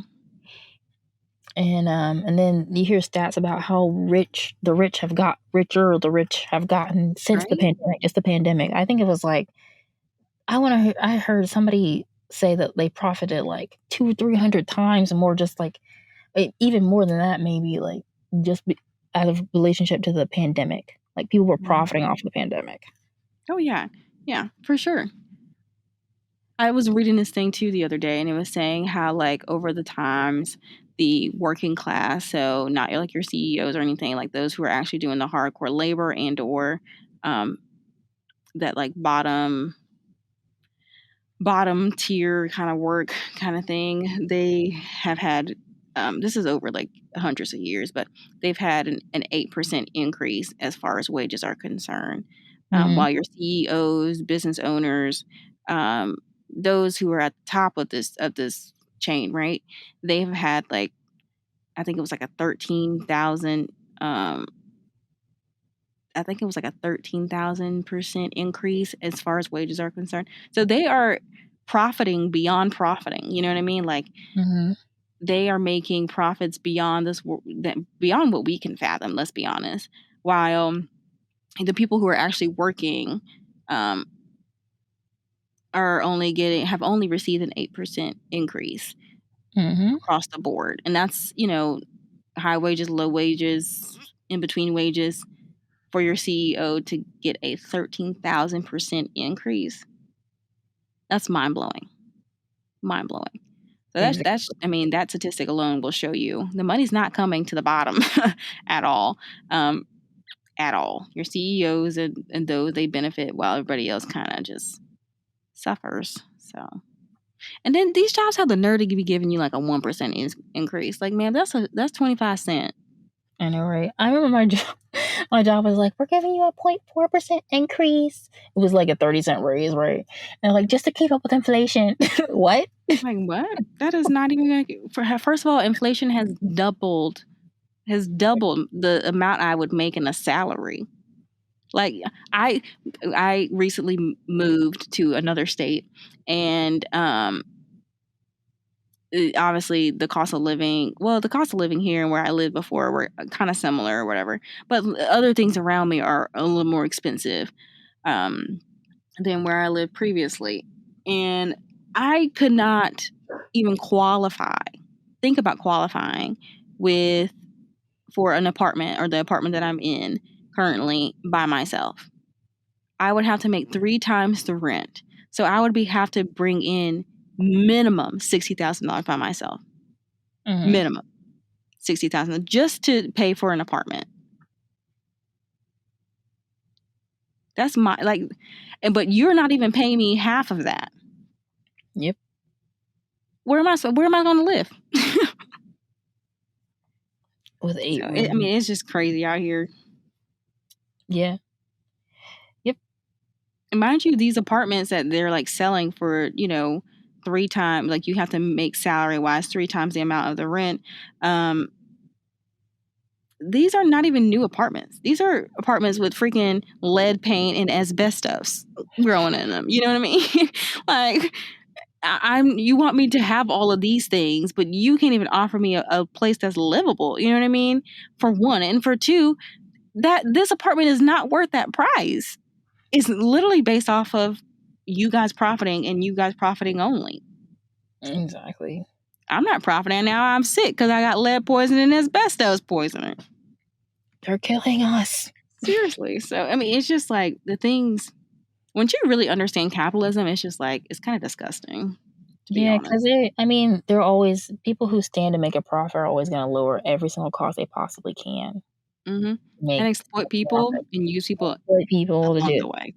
Speaker 1: And then you hear stats about how rich the rich have got richer, the rich have gotten since the pandemic. It's the pandemic. I think it was like I heard somebody say that they profited like 200-300 times more, just like even more than that, maybe, like just out of relationship to the pandemic. Like, people were profiting off of the pandemic.
Speaker 2: Oh yeah, for sure. I was reading this thing too the other day, and it was saying how, like, over the times, the working class, so not like your CEOs or anything, like those who are actually doing the hardcore labor and or that like bottom tier kind of work kind of thing, they have had this is over like hundreds of years, but they've had an 8% increase as far as wages are concerned. While your CEOs, business owners, those who are at the top of this chain, right? They've had like, I think it was like a 13,000. I think it was like a 13,000% increase as far as wages are concerned. So they are profiting beyond profiting. You know what I mean? Like, they are making profits beyond beyond what we can fathom. Let's be honest. While the people who are actually working are have only received an 8% increase across the board, and that's high wages, low wages, in between wages. For your CEO to get a 13,000% increase, that's mind blowing. Mind blowing. So that's I mean, that statistic alone will show you the money's not coming to the bottom at all. At all. Your CEOs and those, they benefit while everybody else kind of just suffers. So, and then these jobs have the nerve to be giving you like a 1% increase. Like, man, that's 25 cents.
Speaker 1: I know, right? I remember my job was like, we're giving you a 0.4% increase. It was like a 30-cent raise, right? And like, just to keep up with inflation. What?
Speaker 2: Like, what? That is not even first of all, inflation has doubled the amount I would make in a salary. Like, I recently moved to another state, and obviously the cost of living here and where I lived before were kind of similar or whatever, but other things around me are a little more expensive than where I lived previously, and I could not even think about qualifying for an apartment or the apartment that I'm in currently by myself. I would have to make 3 times the rent, so I would have to bring in minimum $60,000 by myself. Minimum $60,000 just to pay for an apartment. That's but you're not even paying me half of that.
Speaker 1: Yep.
Speaker 2: Where am I going to live?
Speaker 1: With 8
Speaker 2: I mean, it's just crazy out here.
Speaker 1: Yeah. Yep.
Speaker 2: And mind you, these apartments that they're like selling for, 3 times, like you have to make salary wise 3 times the amount of the rent. These are not even new apartments. These are apartments with freaking lead paint and asbestos growing in them. You know what I mean? Like, you want me to have all of these things, but you can't even offer me a place that's livable. You know what I mean? For one, and for two, that this apartment is not worth that price. It's literally based off of you guys profiting and you guys profiting only.
Speaker 1: Exactly.
Speaker 2: I'm not profiting now. I'm sick because I got lead poisoning and asbestos poisoning.
Speaker 1: They're killing us.
Speaker 2: Seriously. So, I mean, it's just like the things, once you really understand capitalism, it's just like, it's kind of disgusting, to be
Speaker 1: Yeah,
Speaker 2: honest.
Speaker 1: because they're always, people who stand to make a profit are always going to lower every single cost they possibly can.
Speaker 2: And
Speaker 1: Make
Speaker 2: exploit people
Speaker 1: profit.
Speaker 2: and use people
Speaker 1: Exploit people to
Speaker 2: along
Speaker 1: do.
Speaker 2: the way.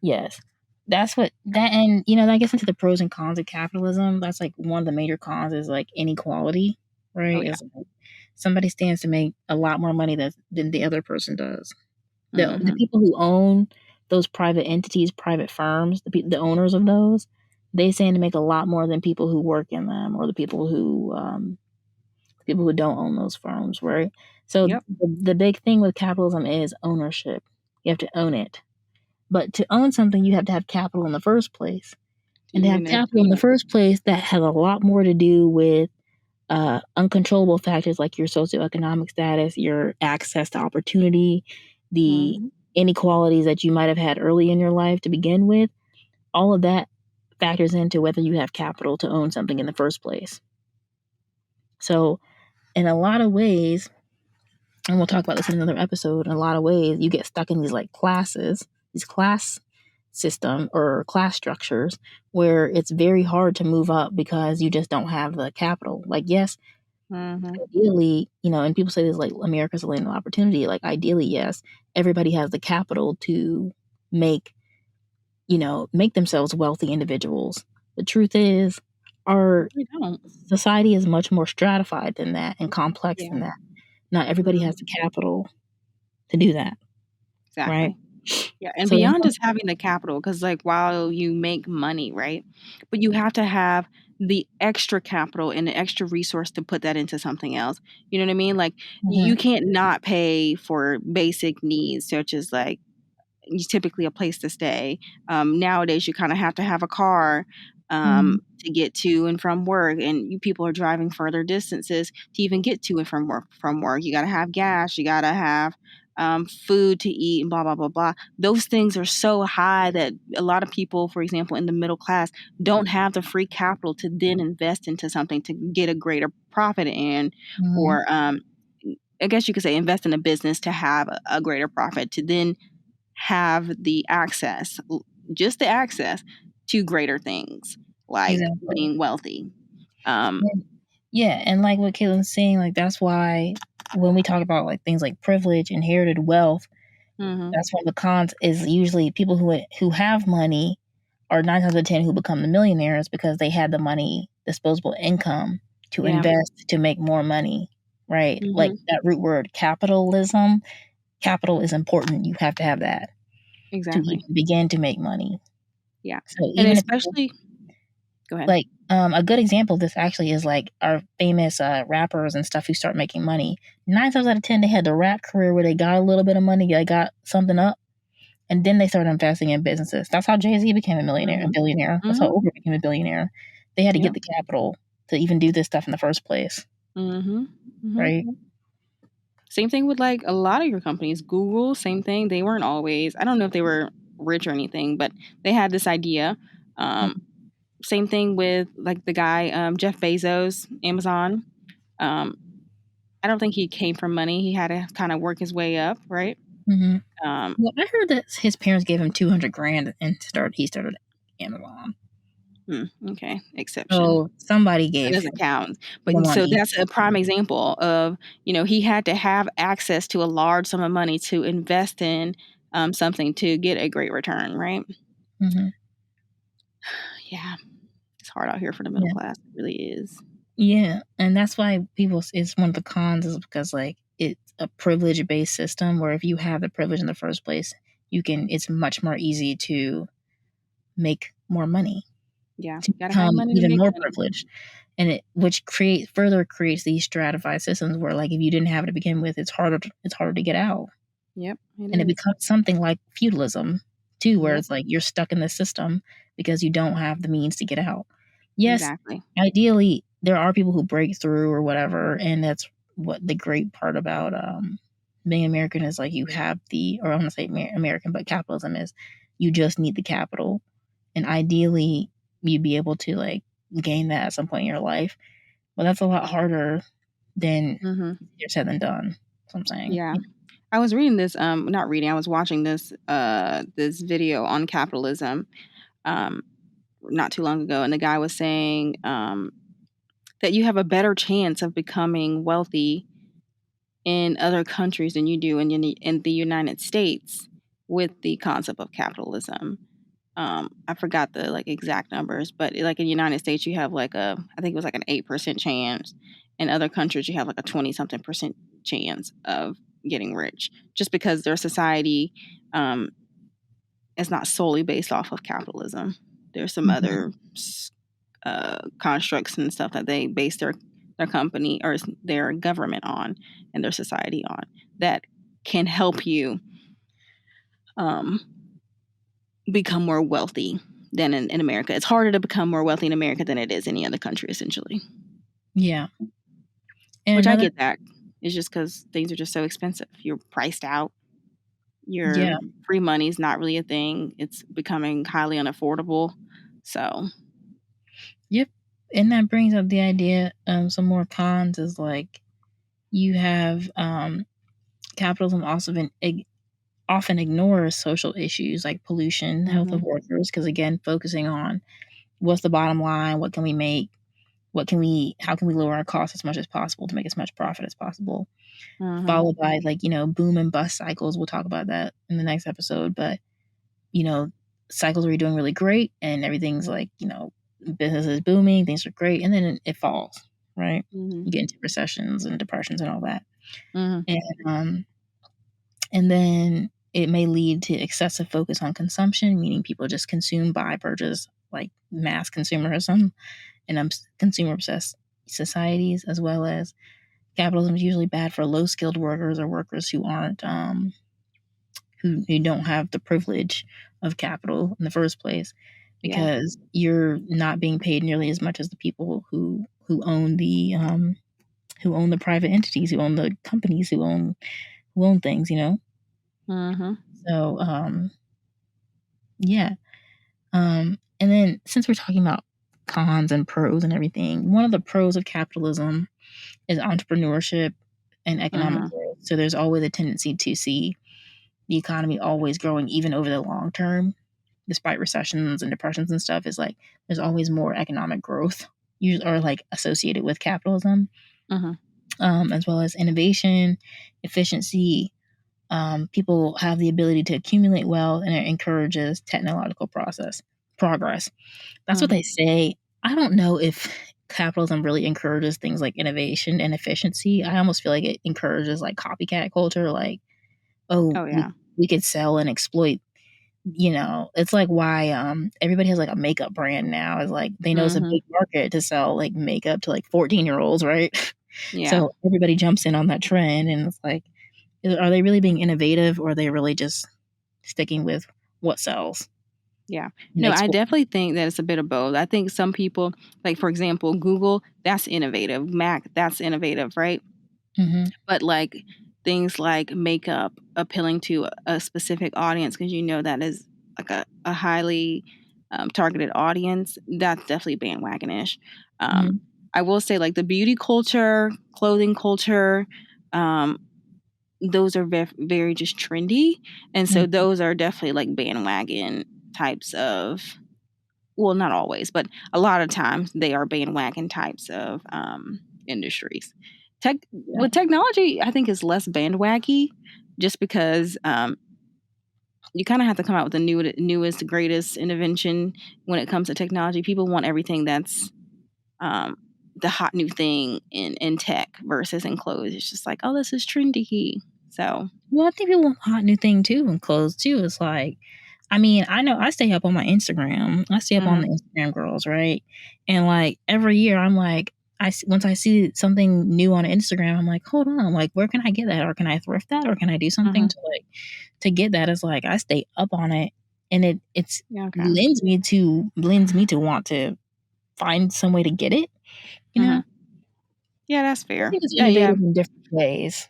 Speaker 1: Yes. That's what that, and that gets into the pros and cons of capitalism. That's like one of the major cons is like inequality, right?
Speaker 2: Oh, yeah.
Speaker 1: Is like somebody stands to make a lot more money than the other person does. The people who own those private entities, private firms, the owners of those, they stand to make a lot more than people who work in them or the people who don't own those firms, right? So
Speaker 2: Yep.
Speaker 1: the big thing with capitalism is ownership. You have to own it. But to own something, you have to have capital in the first place. And to have
Speaker 2: Even
Speaker 1: capital in the first place, that has a lot more to do with uncontrollable factors like your socioeconomic status, your access to opportunity, the inequalities that you might have had early in your life to begin with. All of that factors into whether you have capital to own something in the first place. So, in a lot of ways, and we'll talk about this in another episode, in a lot of ways, you get stuck in these like classes, these class system or class structures where it's very hard to move up because you just don't have the capital. Like, yes, ideally, and people say this like America's a land of opportunity. Like, ideally, yes, everybody has the capital to make themselves wealthy individuals. The truth is, our society is much more stratified than that and complex than that. Not everybody has the capital to do that.
Speaker 2: Exactly.
Speaker 1: Right?
Speaker 2: Yeah, and so beyond just having the capital, because like while you make money, right, but you have to have the extra capital and the extra resource to put that into something else. You know what I mean? Like you can't not pay for basic needs such as like typically a place to stay. Nowadays, you kind of have to have a car to get to and from work, and you people are driving further distances to even get to and from work. You got to have gas. You got to have food to eat and blah, blah, blah, blah. Those things are so high that a lot of people, for example, in the middle class, don't have the free capital to then invest into something to get a greater profit in, or I guess you could say invest in a business to have a greater profit, to then have the access, just the access to greater things, like being wealthy.
Speaker 1: Yeah, and like what Catelyn's saying, like that's why when we talk about like things like privilege, inherited wealth, that's one of the cons is usually people who have money are 9 times out of 10 who become the millionaires because they had the money, disposable income to invest to make more money, right? Like that root word capitalism. Capital is important. You have to have that to even begin to make money.
Speaker 2: Yeah.
Speaker 1: So
Speaker 2: and especially, go ahead.
Speaker 1: Like a good example of this actually is like our famous rappers and stuff who start making money. 9 times out of 10, they had the rap career where they got a little bit of money, they got something up, and then they started investing in businesses. That's how Jay-Z became a billionaire. That's how Oprah became a billionaire. They had to get the capital to even do this stuff in the first place. Right?
Speaker 2: Same thing with like a lot of your companies. Google, same thing. They weren't always, I don't know if they were rich or anything, but they had this idea. Same thing with like the guy, Jeff Bezos, Amazon. I don't think he came from money. He had to kind of work his way up, right?
Speaker 1: Well, I heard that his parents gave him $200,000 and he started Amazon.
Speaker 2: Okay, exception.
Speaker 1: So somebody gave.
Speaker 2: That doesn't count. But so that's a prime example of, he had to have access to a large sum of money to invest in something to get a great return, right? Yeah, it's hard out here for the middle class. It really is.
Speaker 1: Yeah, and that's why it's one of the cons is because like it's a privilege-based system where if you have the privilege in the first place, it's much more easy to make more money.
Speaker 2: Yeah,
Speaker 1: to become even more privileged, and which further creates these stratified systems where like if you didn't have it to begin with, it's harder to get out.
Speaker 2: Yep,
Speaker 1: it becomes something like feudalism too, where it's like you're stuck in this system because you don't have the means to get out. Yes, ideally there are people who break through or whatever, and that's what the great part about being American is, like you have or I want to say American, but capitalism is You just need the capital. And ideally, you'd be able to like gain that at some point in your life. But that's a lot harder than easier said than done. That's what I'm saying.
Speaker 2: Yeah. I was reading this, not reading, I was watching this this video on capitalism not too long ago, and the guy was saying that you have a better chance of becoming wealthy in other countries than you do in the United States with the concept of capitalism. I forgot the like exact numbers, but like in the United States, you have like I think it was like an 8% chance. In other countries, you have like a 20-something% chance of getting rich, just because their society is not solely based off of capitalism. There's some other constructs and stuff that they base their company or their government on and their society on that can help you become more wealthy than in America. It's harder to become more wealthy in America than it is any other country, essentially.
Speaker 1: Yeah.
Speaker 2: Which I get that. It's just because things are just so expensive. You're priced out. Your free money is not really a thing. It's becoming highly unaffordable. So.
Speaker 1: Yep. And that brings up the idea, some more cons is like you have capitalism also often ignores social issues like pollution, health of workers, because again, focusing on what's the bottom line, what can we make, how can we lower our costs as much as possible to make as much profit as possible, followed by like, boom and bust cycles. We'll talk about that in the next episode, but cycles where you're doing really great and everything's like, business is booming, things are great, and then it falls, right? You get into recessions and depressions and all that. And then it may lead to excessive focus on consumption, meaning people just consume, buy, purchase, like mass consumerism and consumer-obsessed societies, as well as capitalism is usually bad for low-skilled workers or workers who aren't, who don't have the privilege of capital in the first place, because you're not being paid nearly as much as the people who own the private entities, who own the companies, who own things, So, yeah. And then since we're talking about cons and pros and everything, one of the pros of capitalism is entrepreneurship and economic growth. So there's always a tendency to see the economy always growing, even over the long term, despite recessions and depressions and stuff. Is like there's always more economic growth, usually, or like associated with capitalism, as well as innovation, efficiency. People have the ability to accumulate wealth, and it encourages technological progress. That's what they say. I don't know if capitalism really encourages things like innovation and efficiency. I almost feel like it encourages like copycat culture, like, we could sell and exploit. It's like why everybody has like a makeup brand now. Is like they know it's a big market to sell like makeup to like 14-year-olds, right? So everybody jumps in on that trend, and it's like, are they really being innovative, or are they really just sticking with what sells?
Speaker 2: Yeah. No, I definitely think that it's a bit of both. I think some people, like for example, Google, that's innovative. Mac, that's innovative, right? But like things like makeup appealing to a specific audience, because that is like a highly targeted audience, that's definitely bandwagonish. I will say like the beauty culture, clothing culture, those are very just trendy. And so those are definitely like bandwagon types of, well, not always, but a lot of times they are bandwagon types of industries. With technology, I think is less bandwaggy, just because you kind of have to come out with the newest, greatest invention when it comes to technology. People want everything that's the hot new thing in tech versus in clothes. It's just like, oh, this is trendy. So,
Speaker 1: well, I think people want a hot new thing too in clothes too. It's like, I mean, I know I stay up on my Instagram. I stay up on the Instagram girls, right? And like every year, I'm like, once I see something new on Instagram, I'm like, hold on, like where can I get that, or can I thrift that, or can I do something to get that? It's like I stay up on it, and it's lends me to want to find some way to get it.
Speaker 2: Yeah, that's fair.
Speaker 1: I think it's innovative in different ways.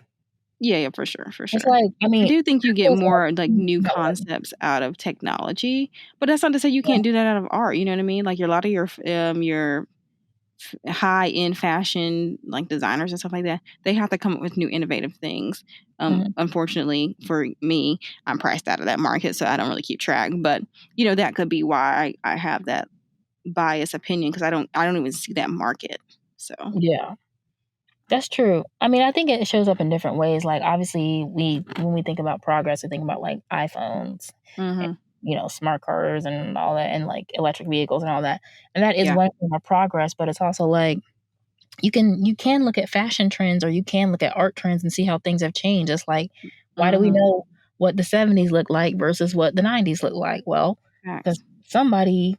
Speaker 2: Yeah, for sure, for
Speaker 1: It's
Speaker 2: sure.
Speaker 1: like, I
Speaker 2: I
Speaker 1: mean,
Speaker 2: do think you get
Speaker 1: feels
Speaker 2: more like
Speaker 1: like
Speaker 2: new
Speaker 1: no,
Speaker 2: concepts out of technology, but that's not to say you
Speaker 1: yeah,
Speaker 2: can't do that out of art. You know what I mean? Like a lot of your high end fashion like designers and stuff like that, they have to come up with new innovative things.
Speaker 1: mhm,
Speaker 2: Unfortunately for me, I'm priced out of that market, so I don't really keep track. But that could be why I have that biased opinion because I don't even see that market. So.
Speaker 1: yeah. That's true. I mean, I think it shows up in different ways. Like, obviously, when we think about progress, we think about like iPhones, and,
Speaker 2: Mm-hmm.
Speaker 1: smart cars and all that, and like electric vehicles and all that. And that is
Speaker 2: Yeah.
Speaker 1: one form of progress, but it's also like you can look at fashion trends or you can look at art trends and see how things have changed. It's like, why do we
Speaker 2: Mm-hmm.
Speaker 1: know what the 70s looked like versus what the 90s looked like? Well, because
Speaker 2: Facts.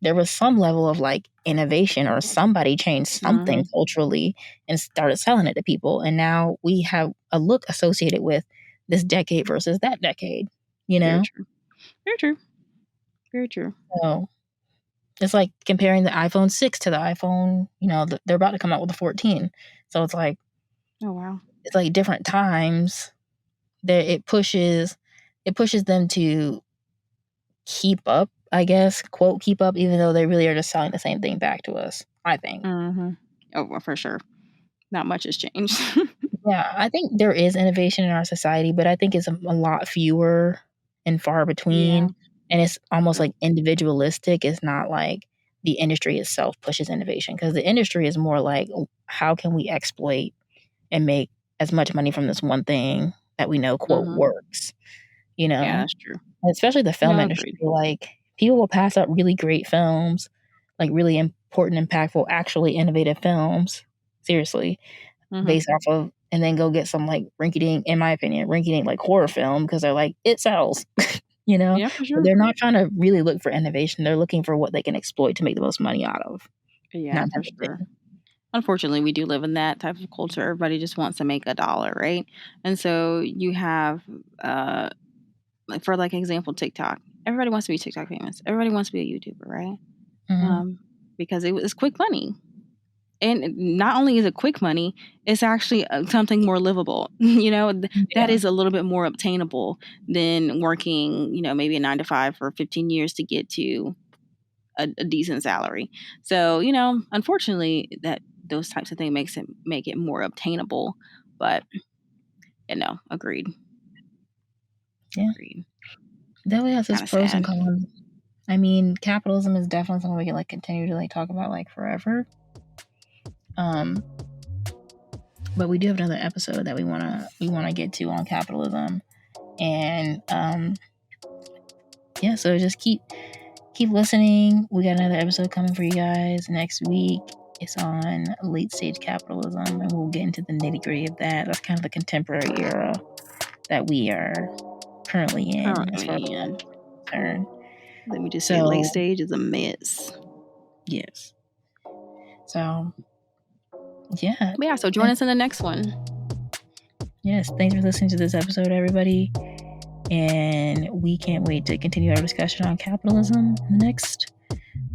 Speaker 1: there was some level of like innovation or somebody changed
Speaker 2: Mm-hmm.
Speaker 1: something culturally and started selling it to people. And now we have a look associated with this decade versus that decade, you
Speaker 2: Very
Speaker 1: know?
Speaker 2: true. Very true. Very true.
Speaker 1: So it's like comparing the iPhone 6 to the iPhone, they're about to come out with the 14. So
Speaker 2: Oh wow.
Speaker 1: it's like different times that it pushes them to keep up, I guess, quote keep up, even though they really are just selling the same thing back to us, I think.
Speaker 2: Mm-hmm. Oh, well, for sure. Not much has changed.
Speaker 1: Yeah, I think there is innovation in our society, but I think it's a lot fewer and far
Speaker 2: Yeah.
Speaker 1: between. And it's almost
Speaker 2: True.
Speaker 1: like individualistic. It's not like the industry itself pushes innovation because the industry is more like, how can we exploit and make as much money from this one thing that we know, quote,
Speaker 2: Mm-hmm.
Speaker 1: works, you
Speaker 2: Yeah,
Speaker 1: know?
Speaker 2: that's true.
Speaker 1: Especially the film
Speaker 2: No,
Speaker 1: industry.
Speaker 2: agreed.
Speaker 1: Like, people will pass up really great films, like really important, impactful, actually innovative films, seriously,
Speaker 2: Mm-hmm.
Speaker 1: based off of, and then go get some like rinky-dink, in my opinion, rinky-dink like horror film because they're like, it sells, you know?
Speaker 2: Yeah, for
Speaker 1: But
Speaker 2: sure.
Speaker 1: they're not trying to really look for innovation. They're looking for what they can exploit to make the most money out of.
Speaker 2: Yeah,
Speaker 1: That
Speaker 2: for
Speaker 1: type of
Speaker 2: sure.
Speaker 1: thing.
Speaker 2: Unfortunately, we do live in that type of culture. Everybody just wants to make a dollar, right? And so you have, like for like example, TikTok. Everybody wants to be TikTok famous. Everybody wants to be a YouTuber, right?
Speaker 1: Mhm.
Speaker 2: Because it's quick money. And not only is it quick money, it's actually something more livable. That
Speaker 1: Yeah.
Speaker 2: is a little bit more obtainable than working, maybe a 9 to 5 for 15 years to get to a decent salary. So, unfortunately, that those types of things make it more obtainable. But agreed,
Speaker 1: Yeah.
Speaker 2: agreed.
Speaker 1: Definitely has its
Speaker 2: Kind of
Speaker 1: pros and
Speaker 2: sad.
Speaker 1: cons. I mean, capitalism is definitely something we can like continue to like talk about like forever. But we do have another episode that we wanna get to on capitalism, and yeah. So just keep listening. We got another episode coming for you guys next week. It's on late stage capitalism, and we'll get into the nitty gritty of that. That's kind of the contemporary era that we are currently in, as far as
Speaker 2: Currently,
Speaker 1: I'm
Speaker 2: and
Speaker 1: concerned.
Speaker 2: let me just say, late
Speaker 1: So
Speaker 2: stage is a mess.
Speaker 1: yes. So yeah.
Speaker 2: But yeah, so join us in the next one.
Speaker 1: Yes. Thanks for listening to this episode, everybody. And we can't wait to continue our discussion on capitalism in the next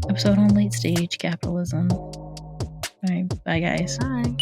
Speaker 1: episode on late stage capitalism. All right. Bye, guys.
Speaker 2: Bye.